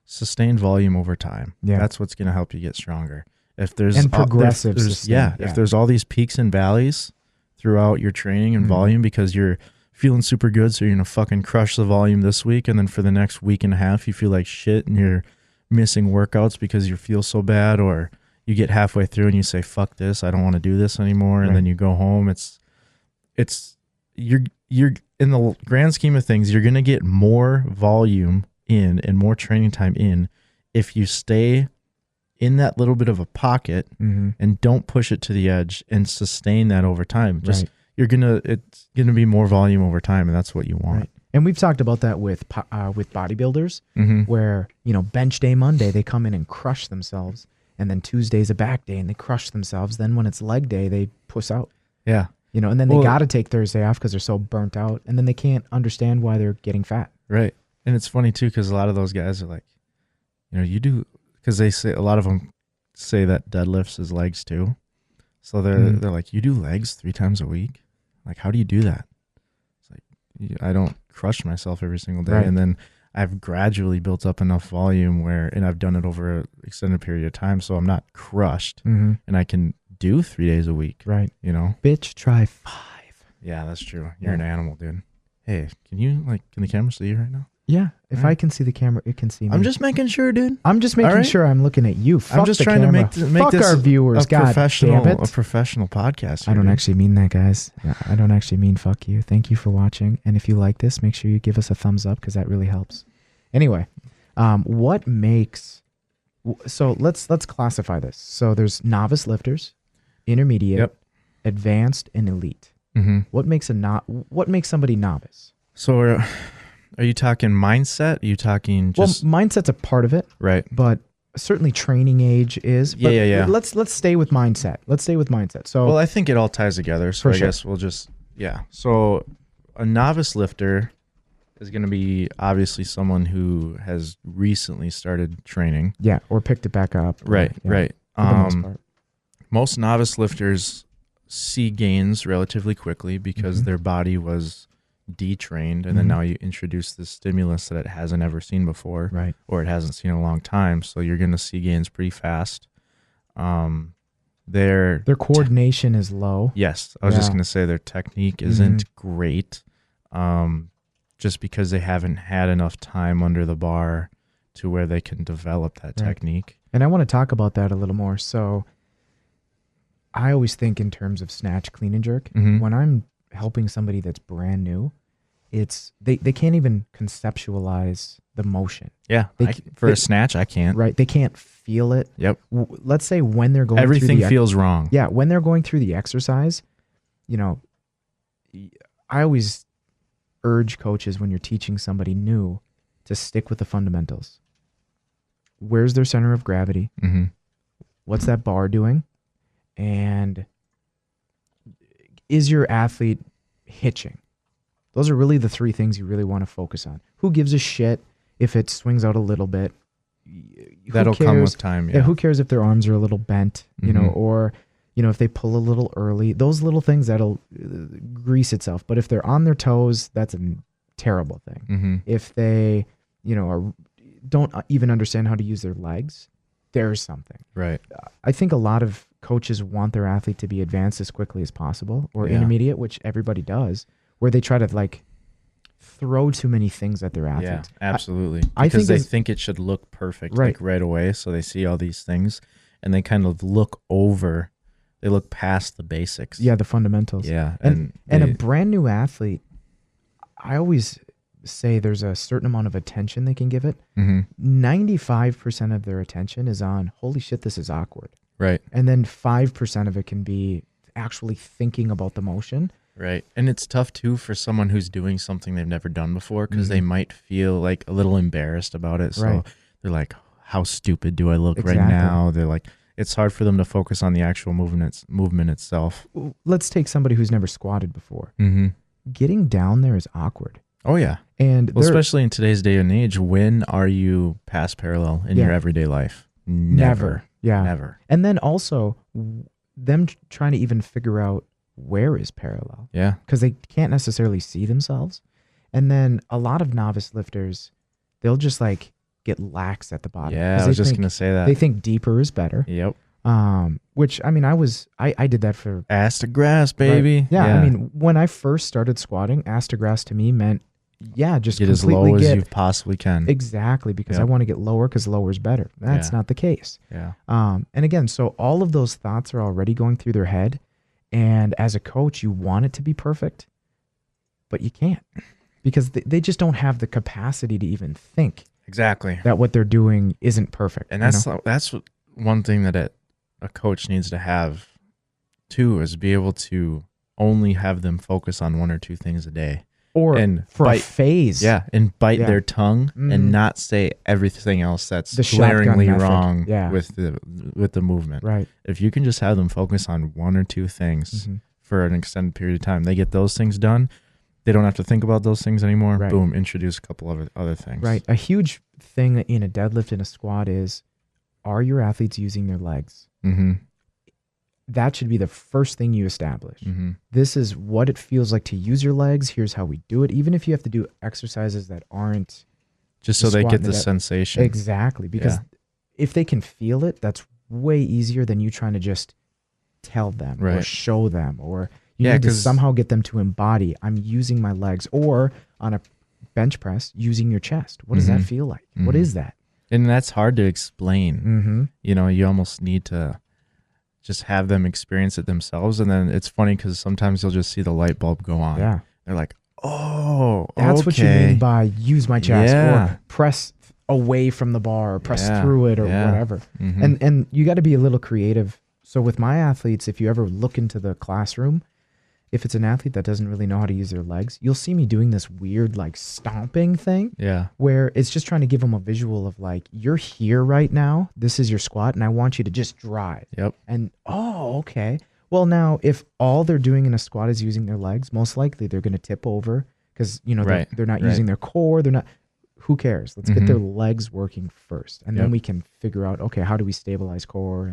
sustained volume over time. Yeah. That's what's going to help you get stronger. If there's and progressive if there's all these peaks and valleys throughout your training and volume because you're feeling super good, so you're going to fucking crush the volume this week, and then for the next week and a half you feel like shit and you're missing workouts because you feel so bad, or you get halfway through and you say, fuck this, I don't want to do this anymore, and then you go home. You're in the grand scheme of things, you're going to get more volume in and more training time in if you stay in that little bit of a pocket and don't push it to the edge and sustain that over time. It's gonna be more volume over time, and that's what you want. Right. And we've talked about that with bodybuilders, where bench day Monday they come in and crush themselves, and then Tuesday's a back day and they crush themselves. Then when it's leg day, they puss out. Yeah, and then they got to take Thursday off because they're so burnt out, and then they can't understand why they're getting fat. Right. And it's funny too because a lot of those guys are like, you do. Because they say, a lot of them say that deadlifts is legs too. So they're like, you do legs 3 times a week? Like, how do you do that? It's like, I don't crush myself every single day. Right. And then I've gradually built up enough volume and I've done it over an extended period of time. So I'm not crushed and I can do 3 days a week. Right. Bitch, try 5. Yeah, that's true. You're an animal, dude. Hey, can the camera see you right now? Yeah, if I can see the camera, it can see me. I'm just making sure, dude. I'm just making sure I'm looking at you. Fuck I'm just the trying camera. to make Fuck this our viewers. a God damn it. a professional podcast. I don't dude. actually mean that, guys. I don't actually mean fuck you. Thank you for watching. And if you like this, make sure you give us a thumbs up because that really helps. Anyway, what makes... So let's classify this. So there's novice lifters, intermediate, advanced, and elite. Mm-hmm. What makes somebody novice? So are you talking mindset? Are you talking just... Well, mindset's a part of it. Right. But certainly training age is. But yeah. Let's stay with mindset. So well, I think it all ties together. So For I sure. guess we'll just... Yeah. So a novice lifter is going to be obviously someone who has recently started training. Yeah, or picked it back up. Right, Yeah, right. for the most part. Most novice lifters see gains relatively quickly because their body was detrained, and then now you introduce this stimulus that it hasn't ever seen before, Right. or it hasn't seen in a long time. So you're going to see gains pretty fast. Their coordination is low. yes, I was just Yeah. going to say their technique isn't great, just because they haven't had enough time under the bar to where they can develop that Right. technique. And I want to talk about that a little more. So I always think in terms of snatch, clean, and jerk. Mhm. When I'm helping somebody that's brand new, it's they can't even conceptualize the motion, Yeah, They- for they- a snatch, I can't. right? They can't feel it. Yep, Let's say when they're going everything through the feels wrong. yeah, when they're going through the exercise, I always urge coaches when you're teaching somebody new to stick with the fundamentals. Where's their center of gravity? Mm-hmm. What's that bar doing? And is your athlete hitching? Those are really the three things you really want to focus on. Who gives a shit if it swings out a little bit? Who That'll come cares- with time. Yeah, Yeah. who cares if their arms are a little bent, Mhm. or, if they pull a little early, those little things that'll grease itself. But if they're on their toes, that's a terrible thing. Mm-hmm. If they, don't even understand how to use their legs, there's something. Right. I think a lot of coaches want their athlete to be advanced as quickly as possible, or Yeah. intermediate, which everybody does, where they try to throw too many things at their Yeah, athletes. absolutely. I Because think they as- think it should look perfect Right. right away. So they see all these things and they kind of they look past the basics. Yeah, the fundamentals. Yeah. And they- a brand new athlete, I always say there's a certain amount of attention they can give it. Mhm. 95% of their attention is on, holy shit, this is awkward. Right. And then 5% of it can be actually thinking about the motion. Right. And it's tough too for someone who's doing something they've never done before because they might feel like a little embarrassed about it. So Right. they're like, how stupid do I look right Exactly. now? They're like, it's hard for them to focus on the actual movement itself. Let's take somebody who's never squatted before. Mm-hmm. Getting down there is awkward. Oh, yeah. And Well, there- especially in today's day and age, when are you past parallel in Yeah. your everyday life? never. Yeah. Never. And then also them trying to even figure out where is parallel, Yeah. because they can't necessarily see themselves. And then a lot of novice lifters, they'll just get lax at the bottom. Yeah, 'cause I was they just think- going to say that. They think deeper is better. Yep. Which I mean, I did that for Ass to grass, right. baby. Yeah, I mean, when I first started squatting, ass to grass to me meant, just get as completely low as get you possibly can. exactly, because I Yep. want to get lower because lower is better. That's Yeah. not the case. Yeah. And again, so all of those thoughts are already going through their head. And as a coach, you want it to be perfect, but you can't, because they just don't have the capacity to even think Exactly. that what they're doing isn't perfect. And you that's know? that's one thing that a coach needs to have too, is be able to only have them focus on one or two things a day. or and for a bite- phase. Yeah, and bite Yeah. their tongue Mhm. and not say everything else that's The shotgun glaringly method. wrong Yeah. with the movement. Right. If you can just have them focus on one or two things Mhm. for an extended period of time, they get those things done. They don't have to think about those things anymore. Right. Boom, introduce a couple of other things. Right. A huge thing in a deadlift and a squat is, are your athletes using their legs? Mm-hmm. That should be the first thing you establish. Mm-hmm. This is what it feels like to use your legs. Here's how we do it. Even if you have to do exercises that aren't Just so The they squat get and the the dead- sensation. exactly, because Yeah. if they can feel it, that's way easier than you trying to just tell them or Right. show them, or you Yeah, need to 'cause- somehow get them to embody, I'm using my legs, or on a bench press, using your chest. What does that Mhm. feel like? What Mhm. is that? And that's hard to explain. Mm-hmm. You know, you almost need to just have them experience it themselves. And then it's funny because sometimes you'll just see the light bulb go on. Yeah. They're like, oh, That's what you mean okay. by use my chest, Yeah. or press away from the bar, or press Yeah, through it, or yeah. whatever. Mhm. And you got to be a little creative. So with my athletes, if you ever look into the classroom, if it's an athlete that doesn't really know how to use their legs, you'll see me doing this weird stomping thing Yeah. where it's just trying to give them a visual of you're here right now. This is your squat, and I want you to just drive. Yep. And okay. Well, now if all they're doing in a squat is using their legs, most likely they're going to tip over because they're, Right, they're not right. using their core. They're not. Who cares? Let's get their legs working first, and then Yep. we can figure out, okay, how do we stabilize core?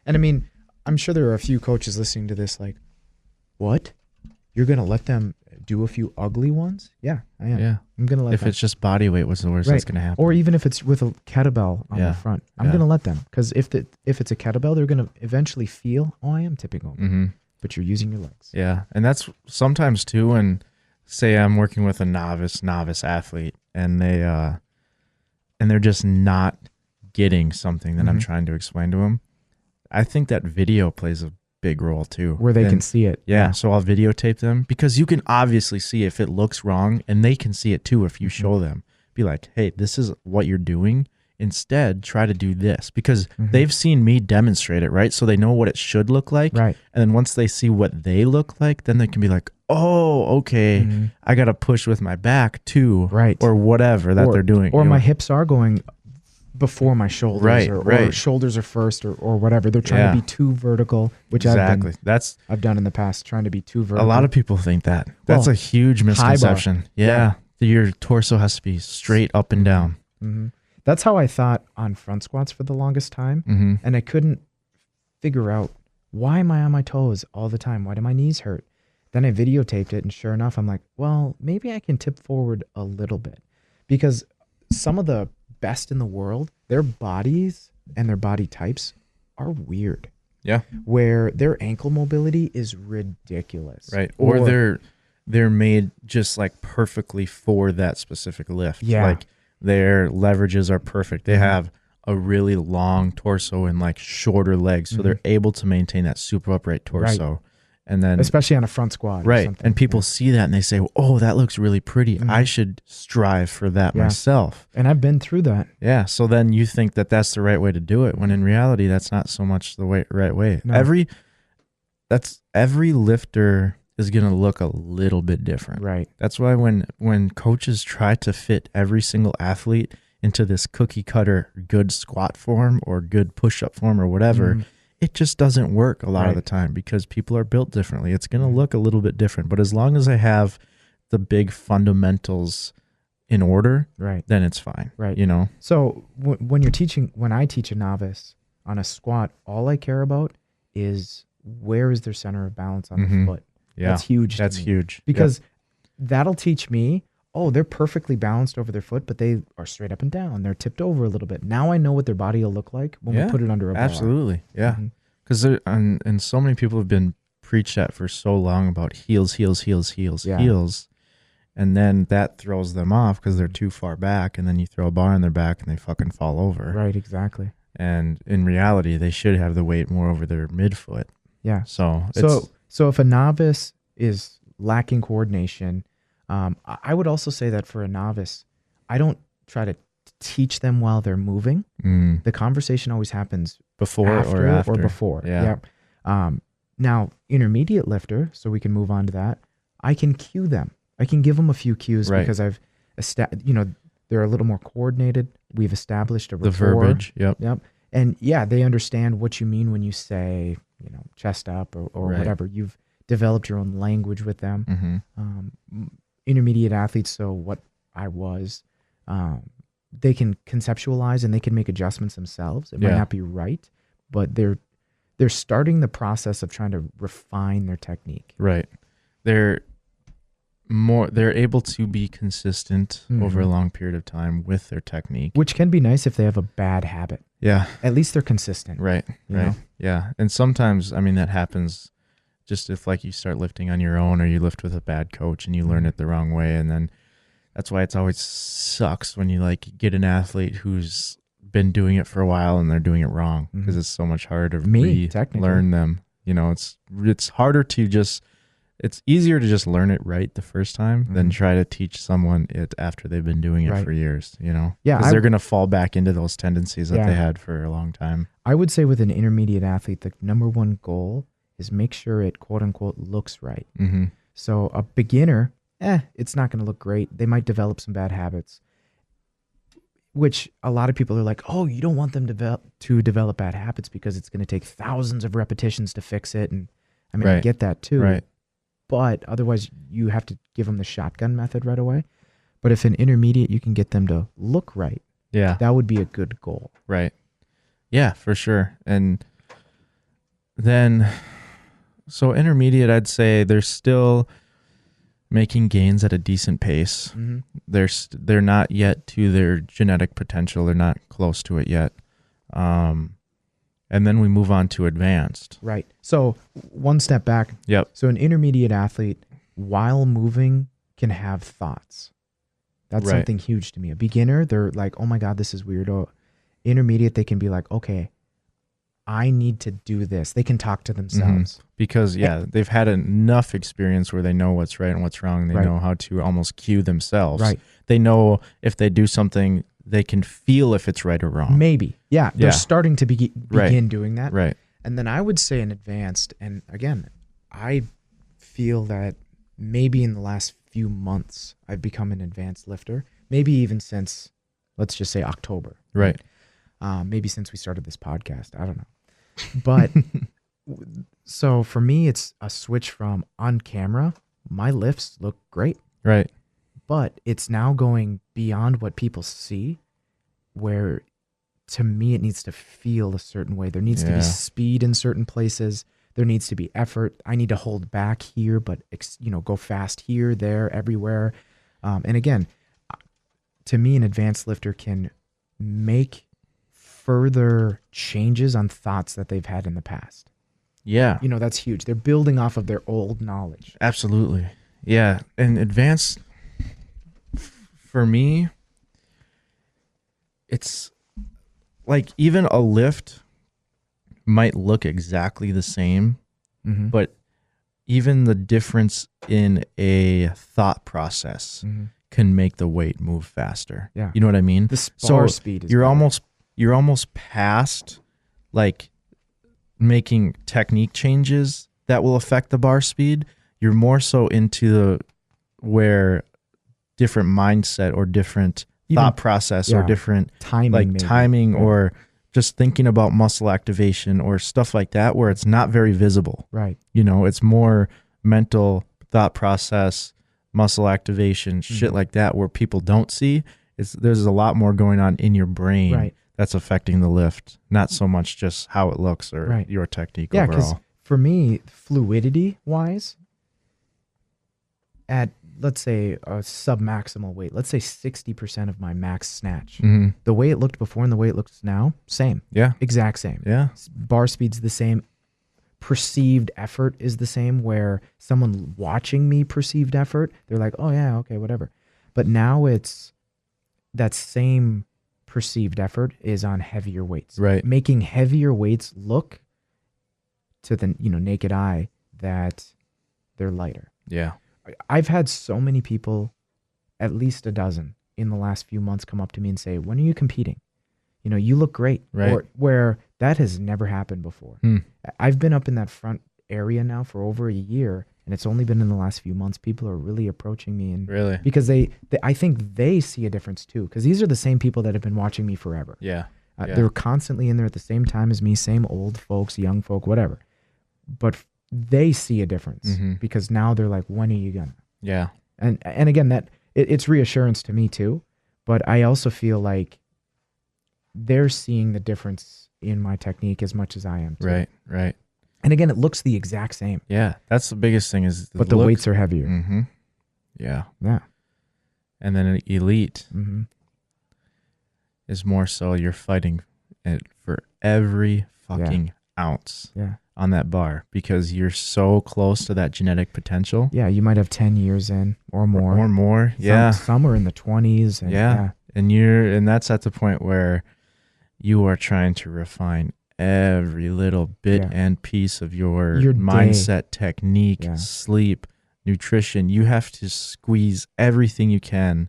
And I mean, I'm sure there are a few coaches listening to this like, what? You're gonna let them do a few ugly ones? Yeah, I am. Yeah. I'm gonna let If them. it's just body weight, what's the worst Right. that's gonna happen? Or even if it's with a kettlebell on Yeah. the front, I'm Yeah. gonna let them, because if it's a kettlebell, they're gonna eventually feel, oh, I am tipping over, Mm-hmm. but you're using your legs. Yeah, and that's sometimes too. When say I'm working with a novice athlete, and they're just not getting something that I'm Mhm. trying to explain to them. I think that video plays a big role too, Where they can And- see it. Yeah, so I'll videotape them because you can obviously see if it looks wrong, and they can see it too if you Mm-hmm. show them. Be like, hey, this is what you're doing. Instead, try to do this because Mhm. they've seen me demonstrate it, right? So they know what it should look like. Right. And then once they see what they look like, then they can be like, oh, okay, Mhm. I got to push with my back too. Right. Or whatever that they're doing. Or You my know? hips are going before my shoulders, Right, or right. shoulders are first, or whatever. They're trying Yeah. to be too vertical, which Exactly. That's I've done in the past, trying to be too a vertical. lot of people think that. That's Well, a huge high bar. misconception. Yeah. Your torso has to be straight up and down. hmm That's how I thought on front squats for the longest time, Mm-hmm. and I couldn't figure out, why am I on my toes all the time? Why do my knees hurt? Then I videotaped it, and sure enough, I'm like, well, maybe I can tip forward a little bit, because some of the best in the world, their bodies and their body types are weird, Yeah. where their ankle mobility is ridiculous. Right. Or they're made just like perfectly for that specific lift. Yeah. Like their leverages are perfect. They Mhm. have a really long torso and like shorter legs. So they're able to maintain that super upright torso. And then especially on a front squat. Or right. something. And people see that and they say, oh, that looks really pretty. I Mhm. should strive for that Yeah. myself. And I've been through that. Yeah. So then you think that that's the right way to do it, when in reality, that's not so much the right way. No. Every lifter is going to look a little bit different. Right. That's why when coaches try to fit every single athlete into this cookie cutter good squat form or good push up form or whatever, Mhm. it just doesn't work a lot of Right. the time because people are built differently. It's going to Mhm. look a little bit different. But as long as I have the big fundamentals in order, Right. then it's fine. Right. You know? So when I teach a novice on a squat, all I care about is where is their center of balance on Mhm. the foot. Yeah. That's huge. to That's me. huge. Because that'll teach me, oh, they're perfectly balanced over their foot, but they are straight up and down. They're tipped over a little bit. Now I know what their body will look like when Yeah, we put it under a bar. Absolutely. Yeah. Mhm. Because and so many people have been preached at for so long about heels, Yeah. heels. And then that throws them off because they're too far back. And then you throw a bar on their back and they fucking fall over. Right, exactly. And in reality, they should have the weight more over their midfoot. Yeah. So it's So if a novice is lacking coordination, I would also say that for a novice, I don't try to teach them while they're moving. The conversation always happens before after, or after. or before. Yeah. Now, intermediate lifter, so we can move on to that. I can cue them. I can give them a few cues Right. because I've they're a little more coordinated. We've established a The rapport. verbiage. Yep. Yep. And yeah, they understand what you mean when you say, chest up or Right. whatever. You've developed your own language with them. Mm-hmm. Intermediate athletes, so what I was, they can conceptualize and they can make adjustments themselves. It might Yeah. not be right, but they're starting the process of trying to refine their technique. Right. They're able to be consistent over a Mhm. long period of time with their technique. Which can be nice if they have a bad habit. Yeah. At least they're consistent. Right. You Right. know? Yeah. And sometimes, I mean, that happens just if like you start lifting on your own or you lift with a bad coach and you learn it the wrong way. And then that's why it's always sucks when you like get an athlete who's been doing it for a while and they're doing it wrong because Mhm. it's so much harder to Me, technically. learn them. It's harder to it's easier to just learn it right the first time than Mhm. try to teach someone it after they've been doing it Right. for years, Yeah, because they're going to fall back into those tendencies that Yeah. they had for a long time. I would say with an intermediate athlete, the number one goal is make sure it quote unquote looks right. Mm-hmm. So a beginner, it's not going to look great. They might develop some bad habits, which a lot of people are like, oh, you don't want them to develop bad habits because it's going to take thousands of repetitions to fix it. And I mean, I Right. get that too. Right. but otherwise you have to give them the shotgun method right away. But if an intermediate, you can get them to look right, Yeah. that would be a good goal. Right. Yeah, for sure. And then, so intermediate, I'd say they're still making gains at a decent pace. Mm-hmm. They're not yet to their genetic potential. They're not close to it yet. And then we move on to advanced. Right. So one step back. Yep. So an intermediate athlete, while moving, can have thoughts. That's Right. something huge to me. A beginner, they're like, oh my God, this is weird. Oh, intermediate, they can be like, okay, I need to do this. They can talk to themselves. Because, they've had enough experience where they know what's right and what's wrong. They Right. know how to almost cue themselves. Right. They know if they do something, they can feel if it's right or wrong. Maybe. Yeah. They're Yeah. starting to begin Right. doing that. Right. And then I would say in advanced, and again, I feel that maybe in the last few months, I've become an advanced lifter. Maybe even since, let's just say October. Right. Maybe since we started this podcast. I don't know. But so for me, it's a switch from on camera, my lifts look great, Right. but it's now going beyond what people see, where to me, it needs to feel a certain way. There needs to Yeah. be speed in certain places. There needs to be effort. I need to hold back here, but go fast here, there, everywhere. And again, to me, an advanced lifter can make further changes on thoughts that they've had in the past. Yeah. That's huge. They're building off of their old knowledge. Absolutely. Yeah. And advanced, for me, it's like even a lift might look exactly the same, Mm-hmm. but even the difference in a thought process can make the weight move faster. Yeah. You know what I mean? The spar speed is you're better. you're almost past like making technique changes that will affect the bar speed. You're more so into where different mindset or different Even- thought process or yeah. different timing, like maybe. timing Yeah. or just thinking about muscle activation or stuff like that where it's not very visible. Right. It's more mental thought process, muscle activation, shit like that where people don't see. There's a lot more going on in your brain Right. that's affecting the lift, not so much just how it looks or Right. your technique Yeah, because overall. for me, fluidity wise, at let's say a sub-maximal weight, let's say 60% of my max snatch, Mhm. the way it looked before and the way it looks now, same, Yeah. exact same. Yeah. Bar speed's the same. Perceived effort is the same, where someone watching me perceived effort, they're like, oh yeah, okay, whatever. But now it's that same perceived effort is on heavier weights. Right. Making heavier weights look to the naked eye that they're lighter. Yeah. I've had so many people, at least a dozen in the last few months, come up to me and say, when are you competing? You look great. Right. Or where that has never happened before. Hmm. I've been up in that front area now for over a year, and it's only been in the last few months. People are really approaching me, and Really? because I think they see a difference too, because these are the same people that have been watching me forever. Yeah. Yeah. They're constantly in there at the same time as me, same old folks, young folk, whatever. But they see a difference because now they're like, when are you gonna? Yeah. And again, that it's reassurance to me too, but I also feel like they're seeing the difference in my technique as much as I am too. Right. Right. And again, it looks the exact same, Yeah. That's the biggest thing is but the weights are heavier. Mm-hmm. Yeah. Yeah. And then an elite Mm-hmm. is more so you're fighting it for every fucking ounce Yeah. on that bar because you're so close to that genetic potential Yeah. You might have 10 years in or more. or more. Some- Yeah. Some are in the 20s. And Yeah. And that's at the point where you are trying to refine every little bit Yeah. and piece of your Your day. mindset, technique, Yeah. sleep, nutrition. You have to squeeze everything you can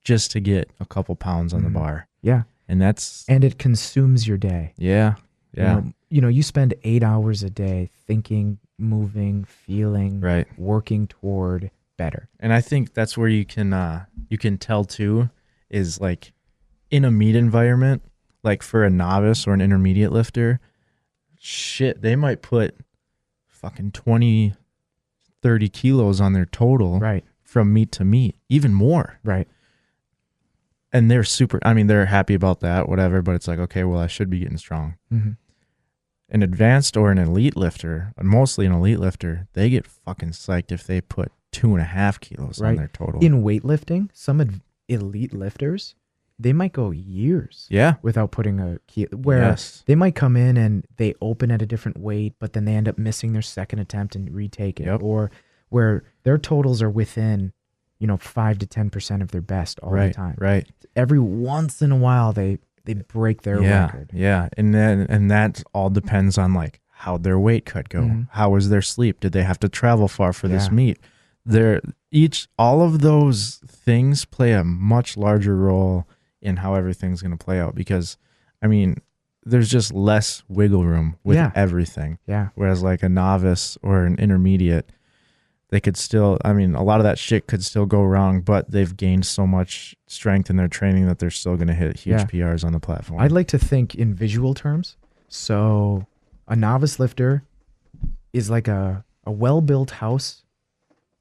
just to get a couple pounds on the Mhm. bar. Yeah. And that's And it consumes your day. yeah. Yeah. You spend 8 hours a day thinking, moving, feeling, Right. working toward better. And I think that's where you can tell too is like in a meet environment, like for a novice or an intermediate lifter, shit, they might put fucking 20, 30 kilos on their total Right. from meet to meet, even more. Right. And they're happy about that, whatever, but it's like, okay, well, I should be getting strong. Mm-hmm. An advanced or an elite lifter, mostly an elite lifter, they get fucking psyched if they put 2.5 kilos on Right. their total. In weightlifting, some elite lifters, they might go years Yeah. without putting a kilo. Where Yes. they might come in and they open at a different weight, but then they end up missing their second attempt and retake it. Yep. Or where their totals are within, 5 to 10% of their best all the time. Right. Every once in a while, they break their record. Yeah. And that all depends on like how their weight cut go. Mhm. How was their sleep? Did they have to travel far for this Yeah. meet? All of those things play a much larger role in how everything's going to play out, because there's just less wiggle room with Yeah. everything. Yeah. Whereas like a novice or an intermediate, they could still, a lot of that shit could still go wrong, but they've gained so much strength in their training that they're still going to hit huge Yeah. PRs on the platform. I'd like to think in visual terms. So a novice lifter is like a well-built house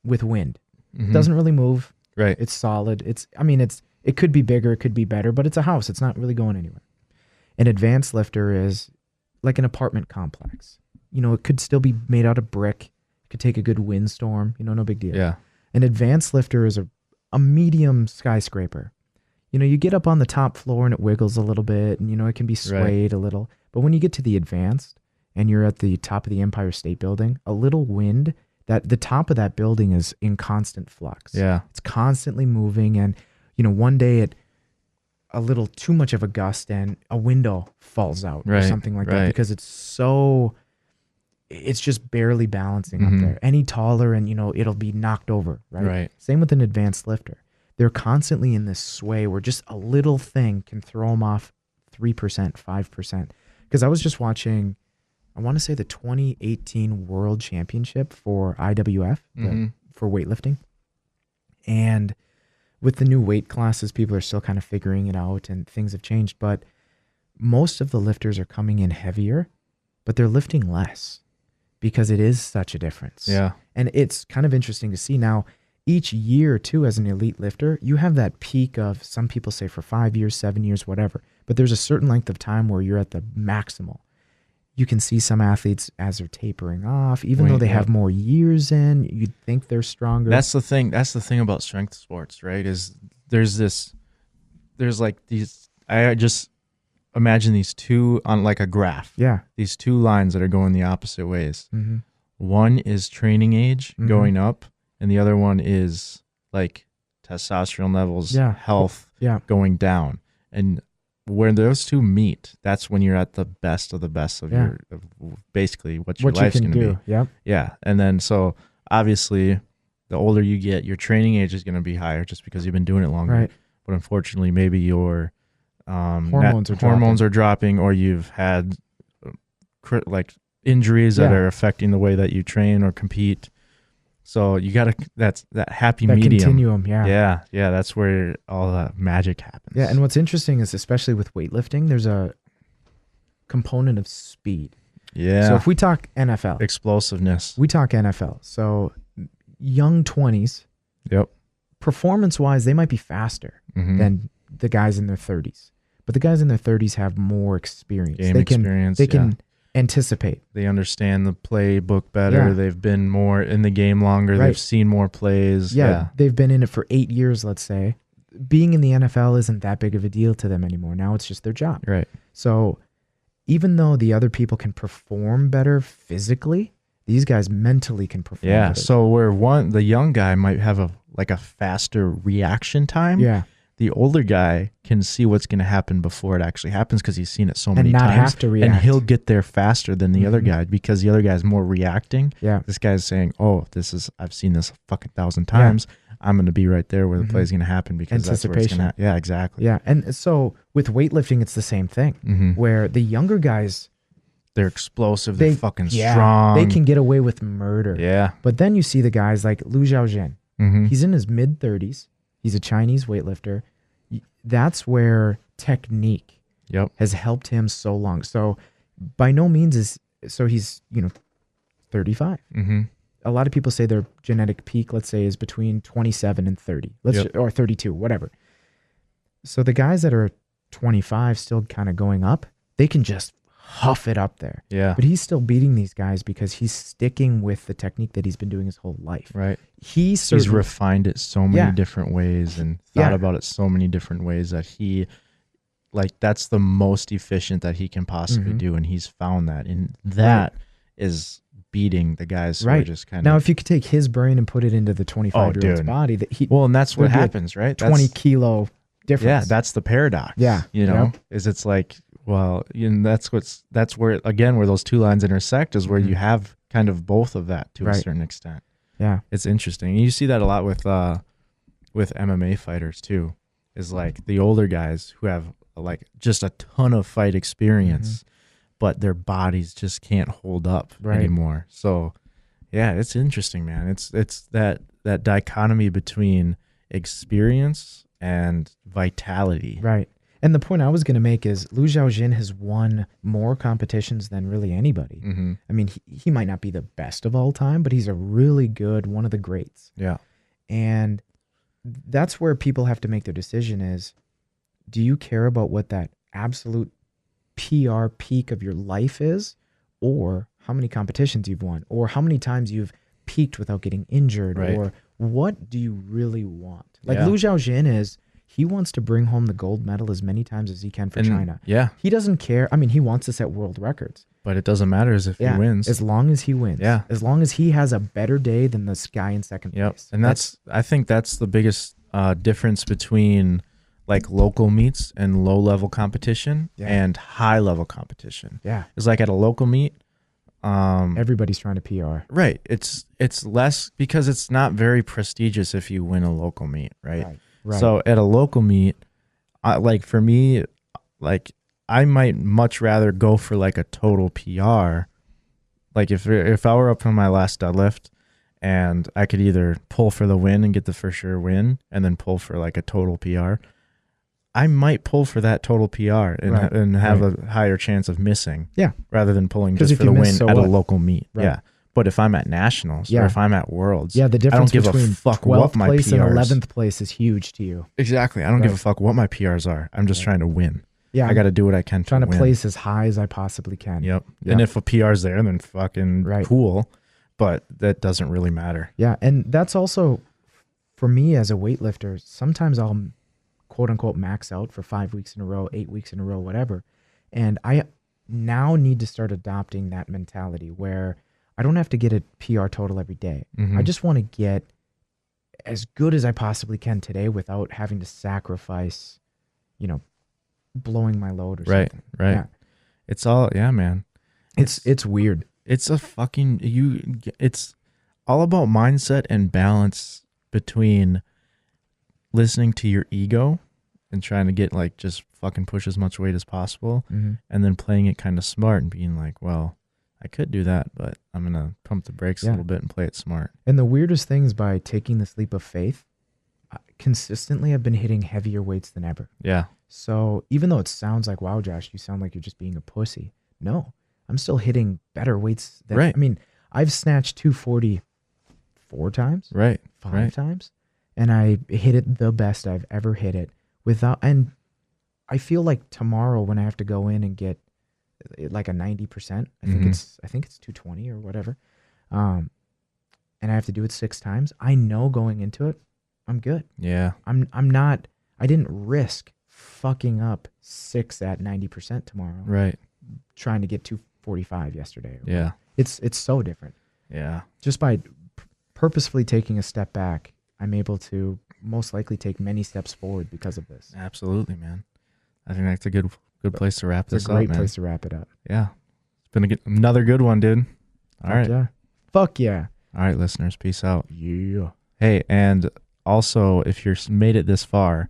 with wind. Mhm. Doesn't really move. Right. It's solid. It could be bigger, it could be better, but it's a house. It's not really going anywhere. An advanced lifter is like an apartment complex. It could still be made out of brick. It could take a good windstorm. No big deal. Yeah. An advanced lifter is a medium skyscraper. You get up on the top floor and it wiggles a little bit, and it can be swayed a little. But when you get to the advanced and you're at the top of the Empire State Building, a little wind, that the top of that building is in constant flux. Yeah. It's constantly moving, and one day a little too much of a gust and a window falls out or Right, something like that, right. because it's just barely balancing Mhm. up there. Any taller and it'll be knocked over, right? Right. Same with an advanced lifter. They're constantly in this sway where just a little thing can throw them off 3%, 5%. Because I was just watching, I want to say the 2018 World Championship for IWF, Mhm. for weightlifting. And with the new weight classes, people are still kind of figuring it out and things have changed. But most of the lifters are coming in heavier, but they're lifting less because it is such a difference. Yeah. And it's kind of interesting to see now. Each year, too, as an elite lifter, you have that peak of, some people say for 5 years, 7 years, whatever. But there's a certain length of time where you're at the maximal. You can see some athletes as they're tapering off, even though they have more years in, you'd think they're stronger. That's the thing. That's the thing about strength sports, right? Is there's like these, I just imagine these two on like a graph. Yeah. These two lines that are going the opposite ways. Mm-hmm. One is training age Mhm. going up, and the other one is like testosterone levels, health going down. And where those two meet, that's when you're at the best of the best of your, of basically what your life's going to be. Yep. Yeah. And then, so obviously the older you get, your training age is going to be higher just because you've been doing it longer. Right. But unfortunately, maybe your hormones are dropping, or you've had like injuries that are affecting the way that you train or compete. So you got to, that happy medium. Continuum, yeah. Yeah. That's where all the magic happens. Yeah, and what's interesting is, especially with weightlifting, there's a component of speed. Yeah. So if we talk NFL, explosiveness, we talk NFL. So young 20s, yep, performance-wise, they might be faster Mhm. than the guys in their 30s. But the guys in their 30s have more experience. Game They experience, can anticipate. They understand the playbook better. Yeah. They've been more in the game longer. Right. They've seen more plays. Yeah, they've been in it for 8 years, let's say. Being in the NFL isn't that big of a deal to them anymore. Now it's just their job. Right. So even though the other people can perform better physically, these guys mentally can perform Yeah. better. So where the young guy might have a faster reaction time. Yeah. The older guy can see what's going to happen before it actually happens because he's seen it so many not times. have to react. And he'll get there faster than the other Mhm. guy because the other guy's more reacting. Yeah. This guy's saying, "Oh, I've seen this a fucking 1,000 times. I'm going to be right there where the Mhm. play's going to happen because that's where it's going to happen." Yeah, exactly. Yeah. And so with weightlifting, it's the same thing Mhm. where the younger guys, They're explosive. They're fucking yeah, strong. they can get away with murder. Yeah. But then you see the guys like Lu Xiaojin. Mhm. He's in his mid-30s. He's a Chinese weightlifter. That's where technique has helped him so long. So by no means he's 35. Mhm. a lot of people say their genetic peak, let's say, is between 27 and 30, or 32, whatever. So the guys that are 25 still kind of going up, they can just huff it up there. Yeah. But he's still beating these guys because he's sticking with the technique that he's been doing his whole life. Right. He's refined it so many Yeah. different ways and thought about it so many different ways that that's the most efficient that he can possibly do. And he's found that. And that is beating the guys who are just kind now, of. if you could take his brain and put it into the 25-year-old's dude. body, that he Well, and that's what there'd be a happens, right? 20 kilo difference. Yeah, that's the paradox. Yeah. You know, Yep. is it's like, well, that's where, again, where those two lines intersect is where you have kind of both of that to a certain extent. Yeah. It's interesting. And you see that a lot with MMA fighters too, is like the older guys who have like just a ton of fight experience, but their bodies just can't hold up anymore. So yeah, it's interesting, man. It's that dichotomy between experience and vitality. Right. And the point I was going to make is Liu Xiaojin has won more competitions than really anybody. Mm-hmm. I mean, he might not be the best of all time, but he's a really good, one of the greats. Yeah. And that's where people have to make their decision is, do you care about what that absolute PR peak of your life is, or how many competitions you've won, or how many times you've peaked without getting injured, or what do you really want? Like Liu Xiaojin he wants to bring home the gold medal as many times as he can for China. Yeah. He doesn't care. I mean, he wants to set world records. But it doesn't matter if he wins. As long as he wins. Yeah. As long as he has a better day than this guy in second place. And I think that's the biggest difference between like local meets and low level competition and high level competition. Yeah. It's like at a local meet, everybody's trying to PR. Right. It's less because it's not very prestigious if you win a local meet, right? Right. So at a local meet, like for me, like I might much rather go for like a total PR. Like if I were up on my last deadlift and I could either pull for the win and get the for sure win and then pull for like a total PR, I might pull for that total PR and have a higher chance of missing. Yeah. Rather than pulling just for the win at a local meet. Right. Yeah. But if I'm at nationals or if I'm at worlds, the difference I don't give between a fuck 12th what my place PRs. and 11th place is huge to you. Exactly. I don't give a fuck what my PRs are. I'm just trying to win. Yeah. I got to do what I can trying to win. place as high as I possibly can. Yep. And if a PR's there, then fucking cool. But that doesn't really matter. Yeah. And that's also, for me as a weightlifter, sometimes I'll quote unquote max out for 5 weeks in a row, 8 weeks in a row, whatever. And I now need to start adopting that mentality where I don't have to get a PR total every day. I just want to get as good as I possibly can today without having to sacrifice, blowing my load or something. Right. Yeah. It's all, man. It's weird. It's a fucking, it's all about mindset and balance between listening to your ego and trying to get like, just fucking push as much weight as possible. And then playing it kind of smart and being like, well, I could do that, but I'm going to pump the brakes a little bit and play it smart. And the weirdest thing is by taking this leap of faith, consistently I've been hitting heavier weights than ever. Yeah. So even though it sounds like, wow, Josh, you sound like you're just being a pussy. No, I'm still hitting better weights. I mean, I've snatched 240 4 times. Right. 5 times. And I hit it the best I've ever hit it and I feel like tomorrow when I have to go in and get like a 90%, I think it's 220 or whatever. And I have to do it 6 times. I know going into it, I'm good. Yeah. I didn't risk fucking up 6 at 90% tomorrow. Right. Trying to get 245 yesterday. Yeah. It's so different. Yeah. Just by purposefully taking a step back, I'm able to most likely take many steps forward because of this. Absolutely, man. I think that's a good place to wrap this up, man. It's a great place to wrap it up. Yeah. It's been another good one, dude. All right. Yeah. Fuck yeah. All right, listeners. Peace out. Yeah. Hey, and also, if you're made it this far,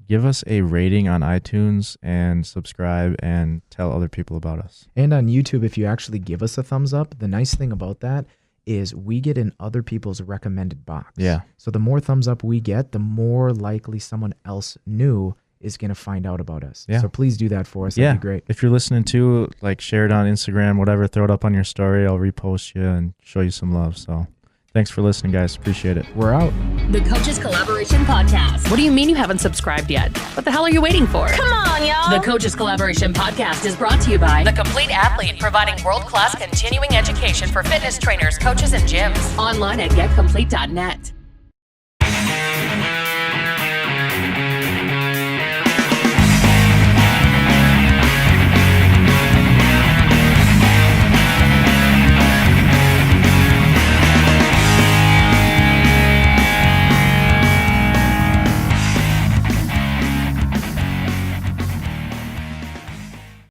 give us a rating on iTunes and subscribe and tell other people about us. And on YouTube, if you actually give us a thumbs up, the nice thing about that is we get in other people's recommended box. Yeah. So the more thumbs up we get, the more likely someone else new is going to find out about us. Yeah. So please do that for us. Yeah. That'd be great. If you're listening to, like, share it on Instagram, whatever, throw it up on your story. I'll repost you and show you some love. So thanks for listening, guys. Appreciate it. We're out. The Coaches Collaboration Podcast. What do you mean you haven't subscribed yet? What the hell are you waiting for? Come on, y'all. The Coaches Collaboration Podcast is brought to you by The Complete Athlete, providing world-class continuing education for fitness trainers, coaches, and gyms. Online at getcomplete.net.